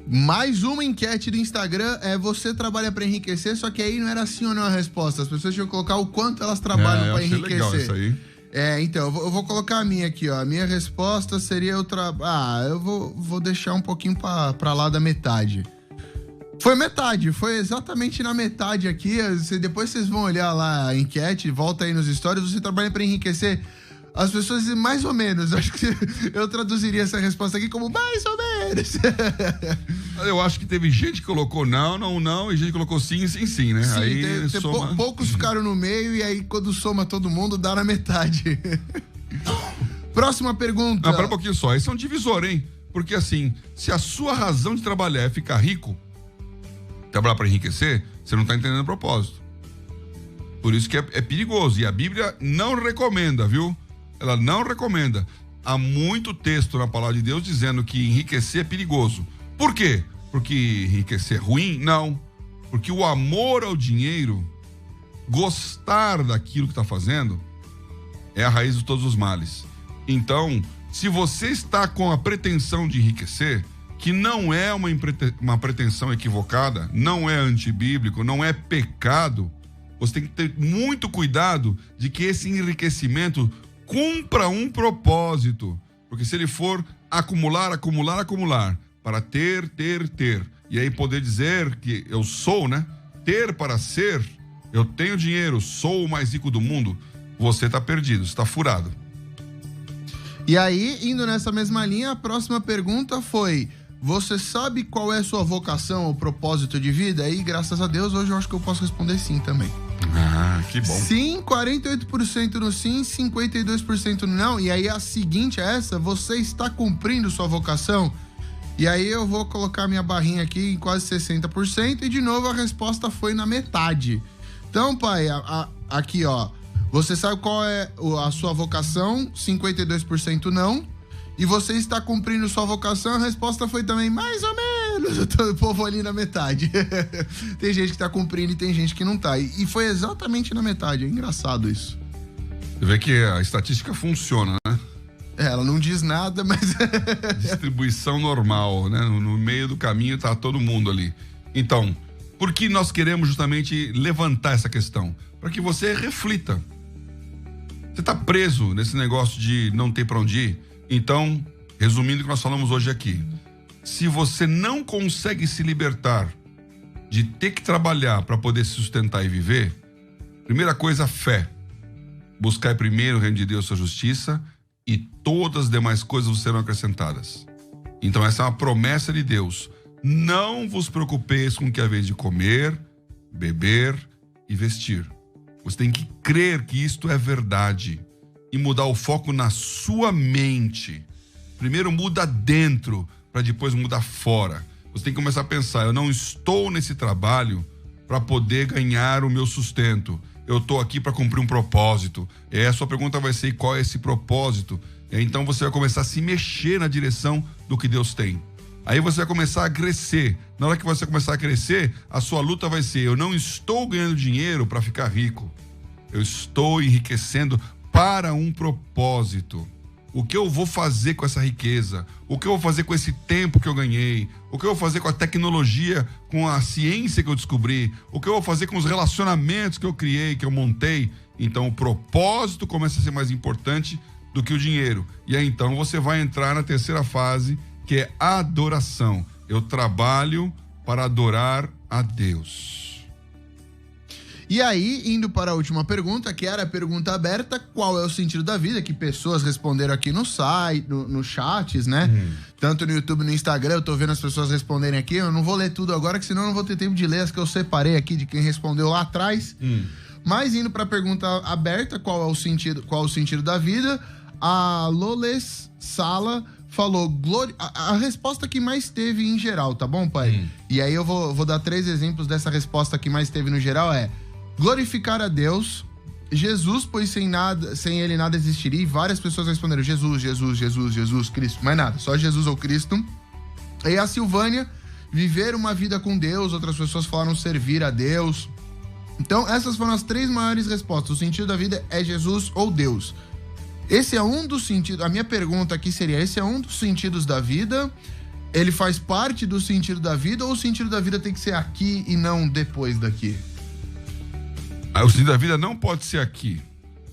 Speaker 2: Mais uma enquete do Instagram é: você trabalha para enriquecer? Só que aí não era sim ou não a resposta. As pessoas tinham que colocar o quanto elas trabalham para enriquecer.
Speaker 1: Legal isso aí.
Speaker 2: Então, eu vou colocar a minha aqui, ó. A minha resposta seria eu vou deixar um pouquinho para lá da metade. Foi metade, foi exatamente na metade aqui. Depois vocês vão olhar lá a enquete, volta aí nos stories. Você trabalha para enriquecer? As pessoas dizem mais ou menos. Acho que eu traduziria essa resposta aqui como mais ou menos.
Speaker 1: Eu acho que teve gente que colocou não, e gente que colocou sim, né?
Speaker 2: Sim,
Speaker 1: aí
Speaker 2: poucos ficaram no meio e aí quando soma todo mundo dá na metade. Próxima pergunta.
Speaker 1: Pera um pouquinho só, esse é um divisor, hein? Porque assim, se a sua razão de trabalhar é ficar rico, trabalhar para enriquecer, você não tá entendendo o propósito. Por isso que é perigoso. E a Bíblia não recomenda, viu? Ela não recomenda. Há muito texto na palavra de Deus dizendo que enriquecer é perigoso. Por quê? Porque enriquecer é ruim? Não. Porque o amor ao dinheiro, gostar daquilo que está fazendo, é a raiz de todos os males. Então, se você está com a pretensão de enriquecer, que não é uma pretensão equivocada, não é antibíblico, não é pecado, você tem que ter muito cuidado de que esse enriquecimento cumpra um propósito. Porque se ele for acumular para ter, e aí poder dizer que eu sou, né? Ter para ser, eu tenho dinheiro, sou o mais rico do mundo, você está perdido, está furado.
Speaker 2: E aí, indo nessa mesma linha, a próxima pergunta foi: você sabe qual é a sua vocação ou propósito de vida? E graças a Deus, hoje eu acho que eu posso responder sim também.
Speaker 1: Que bom.
Speaker 2: Sim, 48% no sim, 52% no não. E aí a seguinte é essa: você está cumprindo sua vocação? E aí eu vou colocar minha barrinha aqui em quase 60%. E de novo a resposta foi na metade. Então, pai, aqui ó, você sabe qual é a sua vocação? 52% não. E você está cumprindo sua vocação? A resposta foi também mais ou menos. O povo ali na metade. Tem gente que tá cumprindo e tem gente que não tá. E foi exatamente na metade. É engraçado isso.
Speaker 1: Você vê que a estatística funciona, né?
Speaker 2: Ela não diz nada, mas...
Speaker 1: Distribuição normal, né? No meio do caminho tá todo mundo ali. Então, por que nós queremos justamente levantar essa questão? Para que você reflita. Você tá preso nesse negócio de não ter para onde ir? Então, resumindo o que nós falamos hoje aqui, se você não consegue se libertar de ter que trabalhar para poder se sustentar e viver, primeira coisa, fé. Buscai primeiro o reino de Deus e sua justiça, e todas as demais coisas serão acrescentadas. Então essa é uma promessa de Deus. Não vos preocupeis com o que é a vez de comer, beber e vestir. Você tem que crer que isto é verdade e mudar o foco na sua mente. Primeiro muda dentro, para depois mudar fora. Você tem que começar a pensar, eu não estou nesse trabalho para poder ganhar o meu sustento. Eu estou aqui para cumprir um propósito. E aí a sua pergunta vai ser, qual é esse propósito? E aí, então você vai começar a se mexer na direção do que Deus tem. Aí você vai começar a crescer. Na hora que você começar a crescer, a sua luta vai ser, eu não estou ganhando dinheiro para ficar rico. Eu estou enriquecendo para um propósito. O que eu vou fazer com essa riqueza? O que eu vou fazer com esse tempo que eu ganhei? O que eu vou fazer com a tecnologia, com a ciência que eu descobri? O que eu vou fazer com os relacionamentos que eu criei, que eu montei? Então o propósito começa a ser mais importante do que o dinheiro. E aí então você vai entrar na terceira fase, que é a adoração. Eu trabalho para adorar a Deus.
Speaker 2: E aí, indo para a última pergunta, que era a pergunta aberta, qual é o sentido da vida? Que pessoas responderam aqui no site, no chats, né? Tanto no YouTube, no Instagram, eu tô vendo as pessoas responderem aqui. Eu não vou ler tudo agora, que senão eu não vou ter tempo de ler as que eu separei aqui de quem respondeu lá atrás. Mas indo para a pergunta aberta, qual é o sentido da vida? A Loles Sala falou a resposta que mais teve em geral, tá bom, pai? E aí eu vou dar 3 exemplos dessa resposta que mais teve no geral, glorificar a Deus, Jesus, pois sem ele nada existiria. E várias pessoas responderam Jesus, Jesus, Jesus, Jesus, Cristo. Mais nada, só Jesus ou Cristo. E a Silvânia, viver uma vida com Deus. Outras pessoas falaram servir a Deus. Então essas foram as 3 maiores respostas. O sentido da vida é Jesus ou Deus. Esse é um dos sentidos. A minha pergunta aqui seria, esse é um dos sentidos da vida? Ele faz parte do sentido da vida, ou o sentido da vida tem que ser aqui e não depois daqui?
Speaker 1: O sentido da vida não pode ser aqui.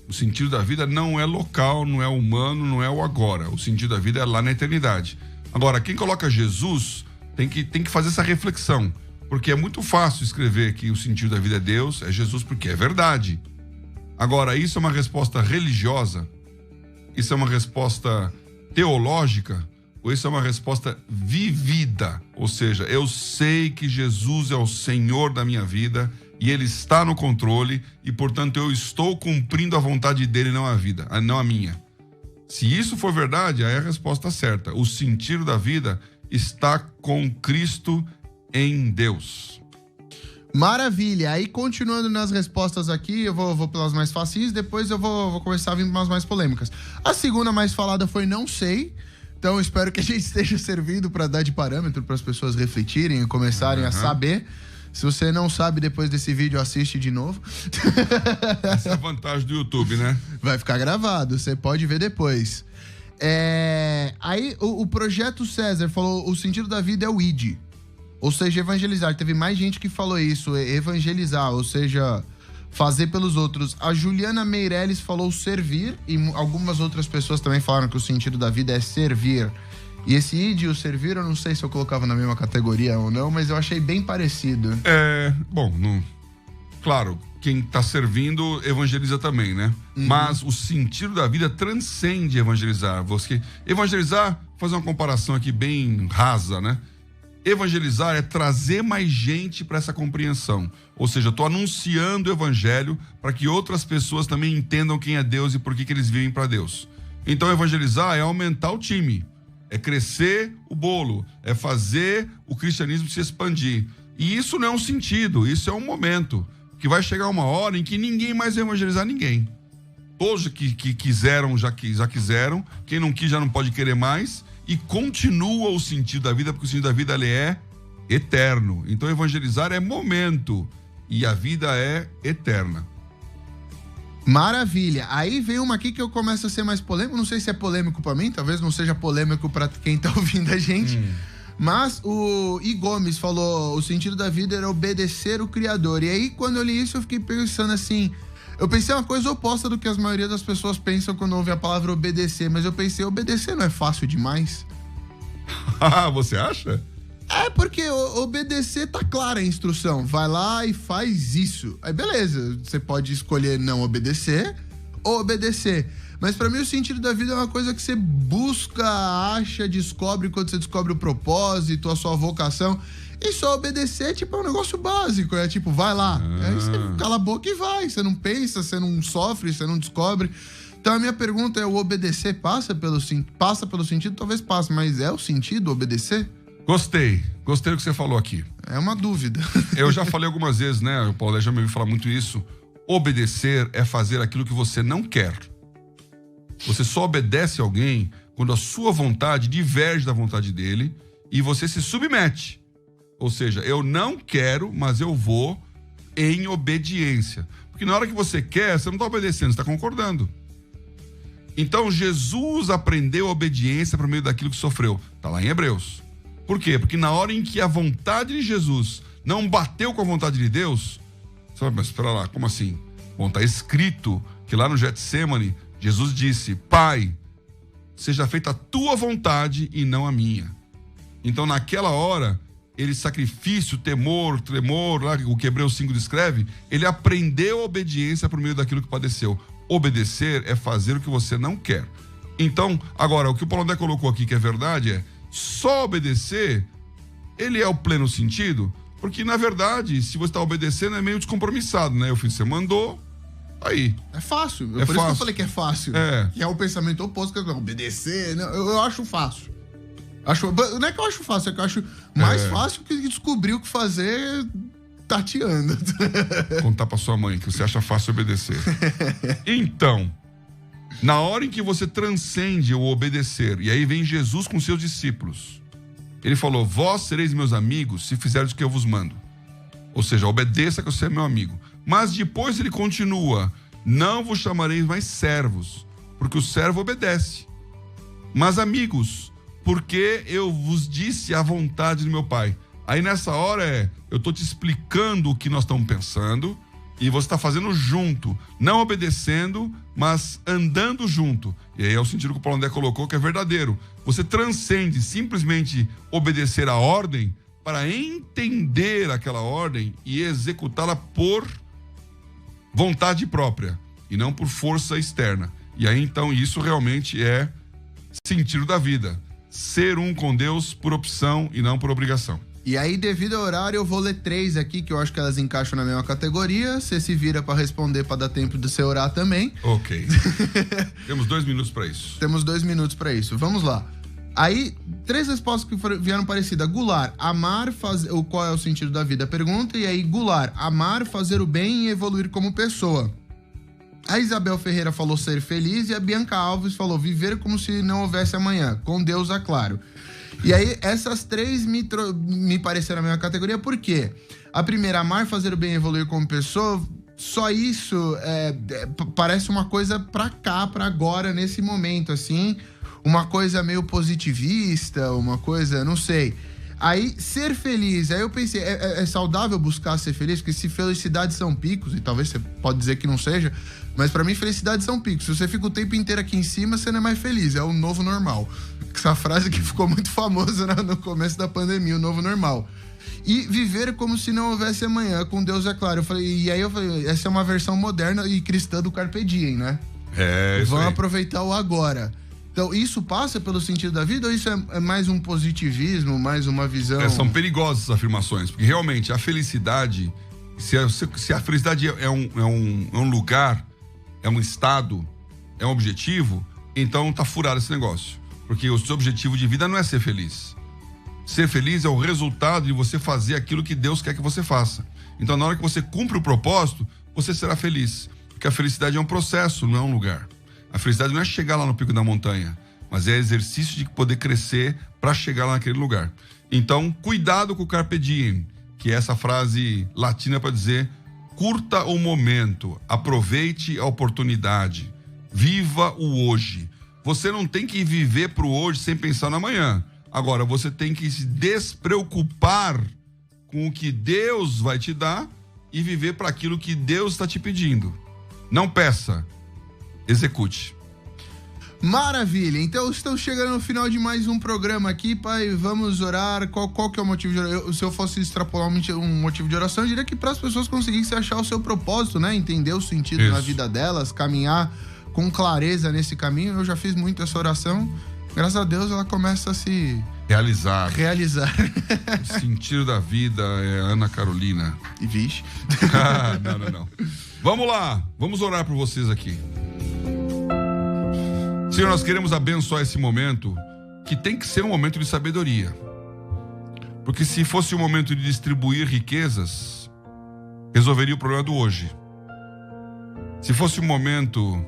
Speaker 1: O sentido da vida não é local, não é humano, não é o agora. O sentido da vida é lá na eternidade. Agora, quem coloca Jesus tem que fazer essa reflexão. Porque é muito fácil escrever que o sentido da vida é Deus, é Jesus, porque é verdade. Agora, isso é uma resposta religiosa? Isso é uma resposta teológica? Ou isso é uma resposta vivida? Ou seja, eu sei que Jesus é o Senhor da minha vida e Ele está no controle e, portanto, eu estou cumprindo a vontade dEle, não a minha. Se isso for verdade, aí é a resposta certa. O sentido da vida está com Cristo em Deus.
Speaker 2: Maravilha. Aí, continuando nas respostas aqui, eu vou pelas mais facinhas, depois eu vou começar a vir umas mais polêmicas. A segunda mais falada foi não sei. Então, espero que a gente esteja servindo para dar de parâmetro para as pessoas refletirem e começarem a saber. Se você não sabe, depois desse vídeo, assiste de novo.
Speaker 1: Essa é a vantagem do YouTube, né?
Speaker 2: Vai ficar gravado, você pode ver depois. Aí, o Projeto César falou, o sentido da vida é o ID. Ou seja, evangelizar. Teve mais gente que falou isso, evangelizar, ou seja, fazer pelos outros. A Juliana Meirelles falou servir, e algumas outras pessoas também falaram que o sentido da vida é servir. E esse id e o servir, eu não sei se eu colocava na mesma categoria ou não, mas eu achei bem parecido.
Speaker 1: Claro, quem tá servindo evangeliza também, né? Mas o sentido da vida transcende evangelizar. Evangelizar, vou fazer uma comparação aqui bem rasa, né? Evangelizar é trazer mais gente para essa compreensão. Ou seja, eu estou anunciando o evangelho para que outras pessoas também entendam quem é Deus e por que eles vivem para Deus. Então, evangelizar é aumentar o time, é crescer o bolo, é fazer o cristianismo se expandir. E isso não é um sentido, isso é um momento. Que vai chegar uma hora em que ninguém mais vai evangelizar ninguém. Todos que quiseram, já quiseram. Quem não quis já não pode querer mais. E continua o sentido da vida, porque o sentido da vida ele é eterno. Então evangelizar é momento e a vida é eterna.
Speaker 2: Maravilha. Aí vem uma aqui que eu começo a ser mais polêmico. Não sei se é polêmico pra mim, talvez não seja polêmico pra quem tá ouvindo a gente. Mas o I. Gomes falou, o sentido da vida era obedecer o Criador. E aí, quando eu li isso, eu fiquei pensando assim... Eu pensei uma coisa oposta do que a maioria das pessoas pensam quando ouvem a palavra obedecer. Mas eu pensei, obedecer não é fácil demais?
Speaker 1: Você acha?
Speaker 2: Porque obedecer tá clara a instrução. Vai lá e faz isso. Aí beleza, você pode escolher não obedecer ou obedecer. Mas pra mim o sentido da vida é uma coisa que você busca, acha, descobre quando você descobre o propósito, a sua vocação. E só obedecer, tipo, é um negócio básico. É tipo, vai lá. Aí você cala a boca e vai. Você não pensa, você não sofre, você não descobre. Então a minha pergunta é, o obedecer passa pelo sentido? Talvez passe, mas é o sentido obedecer?
Speaker 1: Gostei do que você falou aqui.
Speaker 2: É uma dúvida.
Speaker 1: Eu já falei algumas vezes, né? O Paulo já me ouviu falar muito isso. Obedecer é fazer aquilo que você não quer. Você só obedece a alguém quando a sua vontade diverge da vontade dele e você se submete. Ou seja, eu não quero, mas eu vou em obediência. Porque na hora que você quer, você não está obedecendo, você está concordando. Então, Jesus aprendeu a obediência por meio daquilo que sofreu. Está lá em Hebreus. Por quê? Porque na hora em que a vontade de Jesus não bateu com a vontade de Deus, você fala, mas espera lá, como assim? Bom, está escrito que lá no Getsemane, Jesus disse, Pai, seja feita a tua vontade e não a minha. Então, naquela hora, ele sacrifício, temor, tremor, lá o que Hebreus 5 descreve, ele aprendeu a obediência por meio daquilo que padeceu. Obedecer é fazer o que você não quer. Então, agora, o que o Paulo André colocou aqui que é verdade é, só obedecer, ele é o pleno sentido, porque na verdade, se você está obedecendo, é meio descompromissado, né? Você mandou, aí.
Speaker 2: É fácil,
Speaker 1: É
Speaker 2: por
Speaker 1: fácil.
Speaker 2: isso que eu falei que é fácil.
Speaker 1: É.
Speaker 2: Que é o pensamento oposto, que é obedecer, né? Eu acho fácil. Não é que eu acho fácil, é que eu acho mais fácil que descobrir o que fazer tateando.
Speaker 1: Contar pra sua mãe que você acha fácil obedecer. Então, na hora em que você transcende o obedecer, e aí vem Jesus com seus discípulos, ele falou, vós sereis meus amigos se fizerdes o que eu vos mando. Ou seja, obedeça que você é meu amigo. Mas depois ele continua, não vos chamareis mais servos, porque o servo obedece, mas amigos, porque eu vos disse a vontade do meu Pai. Aí nessa hora eu tô te explicando o que nós estamos pensando e você está fazendo junto, não obedecendo, mas andando junto. E aí é o sentido que o Paulo André colocou, que é verdadeiro. Você transcende simplesmente obedecer a ordem para entender aquela ordem e executá-la por vontade própria e não por força externa. E aí então isso realmente é sentido da vida. Ser um com Deus por opção e não por obrigação.
Speaker 2: E aí, devido ao horário, eu vou ler 3 aqui, que eu acho que elas encaixam na mesma categoria. Você se vira pra responder, pra dar tempo de você orar também.
Speaker 1: Ok. Temos 2 minutos pra isso.
Speaker 2: Temos 2 minutos pra isso. Vamos lá. Aí, 3 respostas que vieram parecidas. Goulart, amar, fazer... Qual é o sentido da vida? Pergunta. E aí, Goulart, amar, fazer o bem e evoluir como pessoa. A Isabel Ferreira falou ser feliz e a Bianca Alves falou viver como se não houvesse amanhã. Com Deus, é claro. E aí, essas 3 me pareceram a mesma categoria, por quê? A primeira, amar, fazer o bem e evoluir como pessoa, só isso parece uma coisa pra cá, pra agora, nesse momento, assim. Uma coisa meio positivista, uma coisa, não sei. Aí, ser feliz, aí eu pensei, é saudável buscar ser feliz? Porque se felicidade são picos, e talvez você pode dizer que não seja, mas pra mim felicidade são picos. Se você fica o tempo inteiro aqui em cima, você não é mais feliz, é o novo normal. Essa frase que ficou muito famosa no começo da pandemia, o novo normal. E viver como se não houvesse amanhã, com Deus é claro. E aí eu falei, essa é uma versão moderna e cristã do Carpe Diem, né?
Speaker 1: Isso
Speaker 2: Vamos
Speaker 1: aí.
Speaker 2: aproveitar o agora. Então, isso passa pelo sentido da vida ou isso é mais um positivismo, mais uma visão?
Speaker 1: São perigosas essas afirmações, porque realmente a felicidade, se a felicidade é um lugar, é um estado, é um objetivo, então tá furado esse negócio. Porque o seu objetivo de vida não é ser feliz. Ser feliz é o resultado de você fazer aquilo que Deus quer que você faça. Então, na hora que você cumpre o propósito, você será feliz. Porque a felicidade é um processo, não é um lugar. A felicidade não é chegar lá no pico da montanha, mas é exercício de poder crescer para chegar lá naquele lugar. Então, cuidado com o Carpe Diem, que é essa frase latina para dizer curta o momento, aproveite a oportunidade, viva o hoje. Você não tem que viver pro hoje sem pensar no amanhã. Agora, você tem que se despreocupar com o que Deus vai te dar e viver para aquilo que Deus está te pedindo. Não peça, execute.
Speaker 2: Maravilha, então estamos chegando no final de mais um programa aqui, pai, vamos orar. Qual que é o motivo de oração? Se eu fosse extrapolar um motivo de oração, eu diria que para as pessoas conseguirem achar o seu propósito, né? Entender o sentido na vida delas, caminhar com clareza nesse caminho. Eu já fiz muito essa oração. Graças a Deus ela começa a se
Speaker 1: realizar.
Speaker 2: O
Speaker 1: sentido da vida é Ana Carolina.
Speaker 2: E vixe.
Speaker 1: Não. Vamos lá, vamos orar por vocês aqui. Senhor, nós queremos abençoar esse momento, que tem que ser um momento de sabedoria. Porque se fosse um momento de distribuir riquezas, resolveria o problema do hoje. Se fosse um momento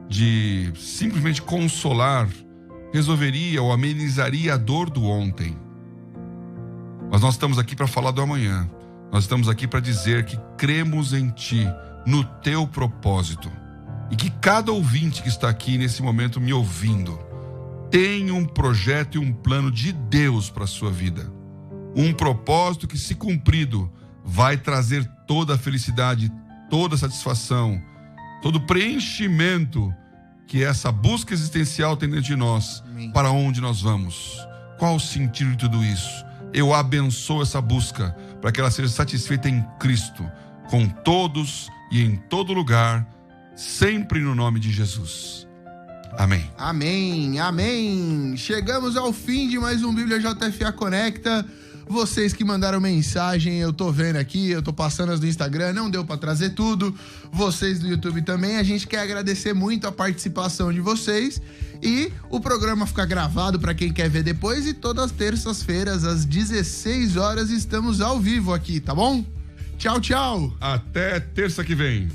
Speaker 1: de simplesmente consolar, resolveria ou amenizaria a dor do ontem. Mas nós estamos aqui para falar do amanhã. Nós estamos aqui para dizer que cremos em Ti, no Teu propósito. E que cada ouvinte que está aqui nesse momento me ouvindo tem um projeto e um plano de Deus para a sua vida. Um propósito que, se cumprido, vai trazer toda a felicidade, toda a satisfação, todo o preenchimento que essa busca existencial tem dentro de nós.
Speaker 2: Amém.
Speaker 1: Para onde nós vamos? Qual o sentido de tudo isso? Eu abençoo essa busca para que ela seja satisfeita em Cristo, com todos e em todo lugar, sempre no nome de Jesus. Amém.
Speaker 2: Amém, amém. Chegamos ao fim de mais um Bíblia JFA Conecta. Vocês que mandaram mensagem, eu tô vendo aqui, eu tô passando as do Instagram, não deu pra trazer tudo. Vocês do YouTube também, a gente quer agradecer muito a participação de vocês. E o programa fica gravado pra quem quer ver depois, e todas as terças-feiras, às 16 horas, estamos ao vivo aqui, tá bom? Tchau, tchau.
Speaker 1: Até terça que vem.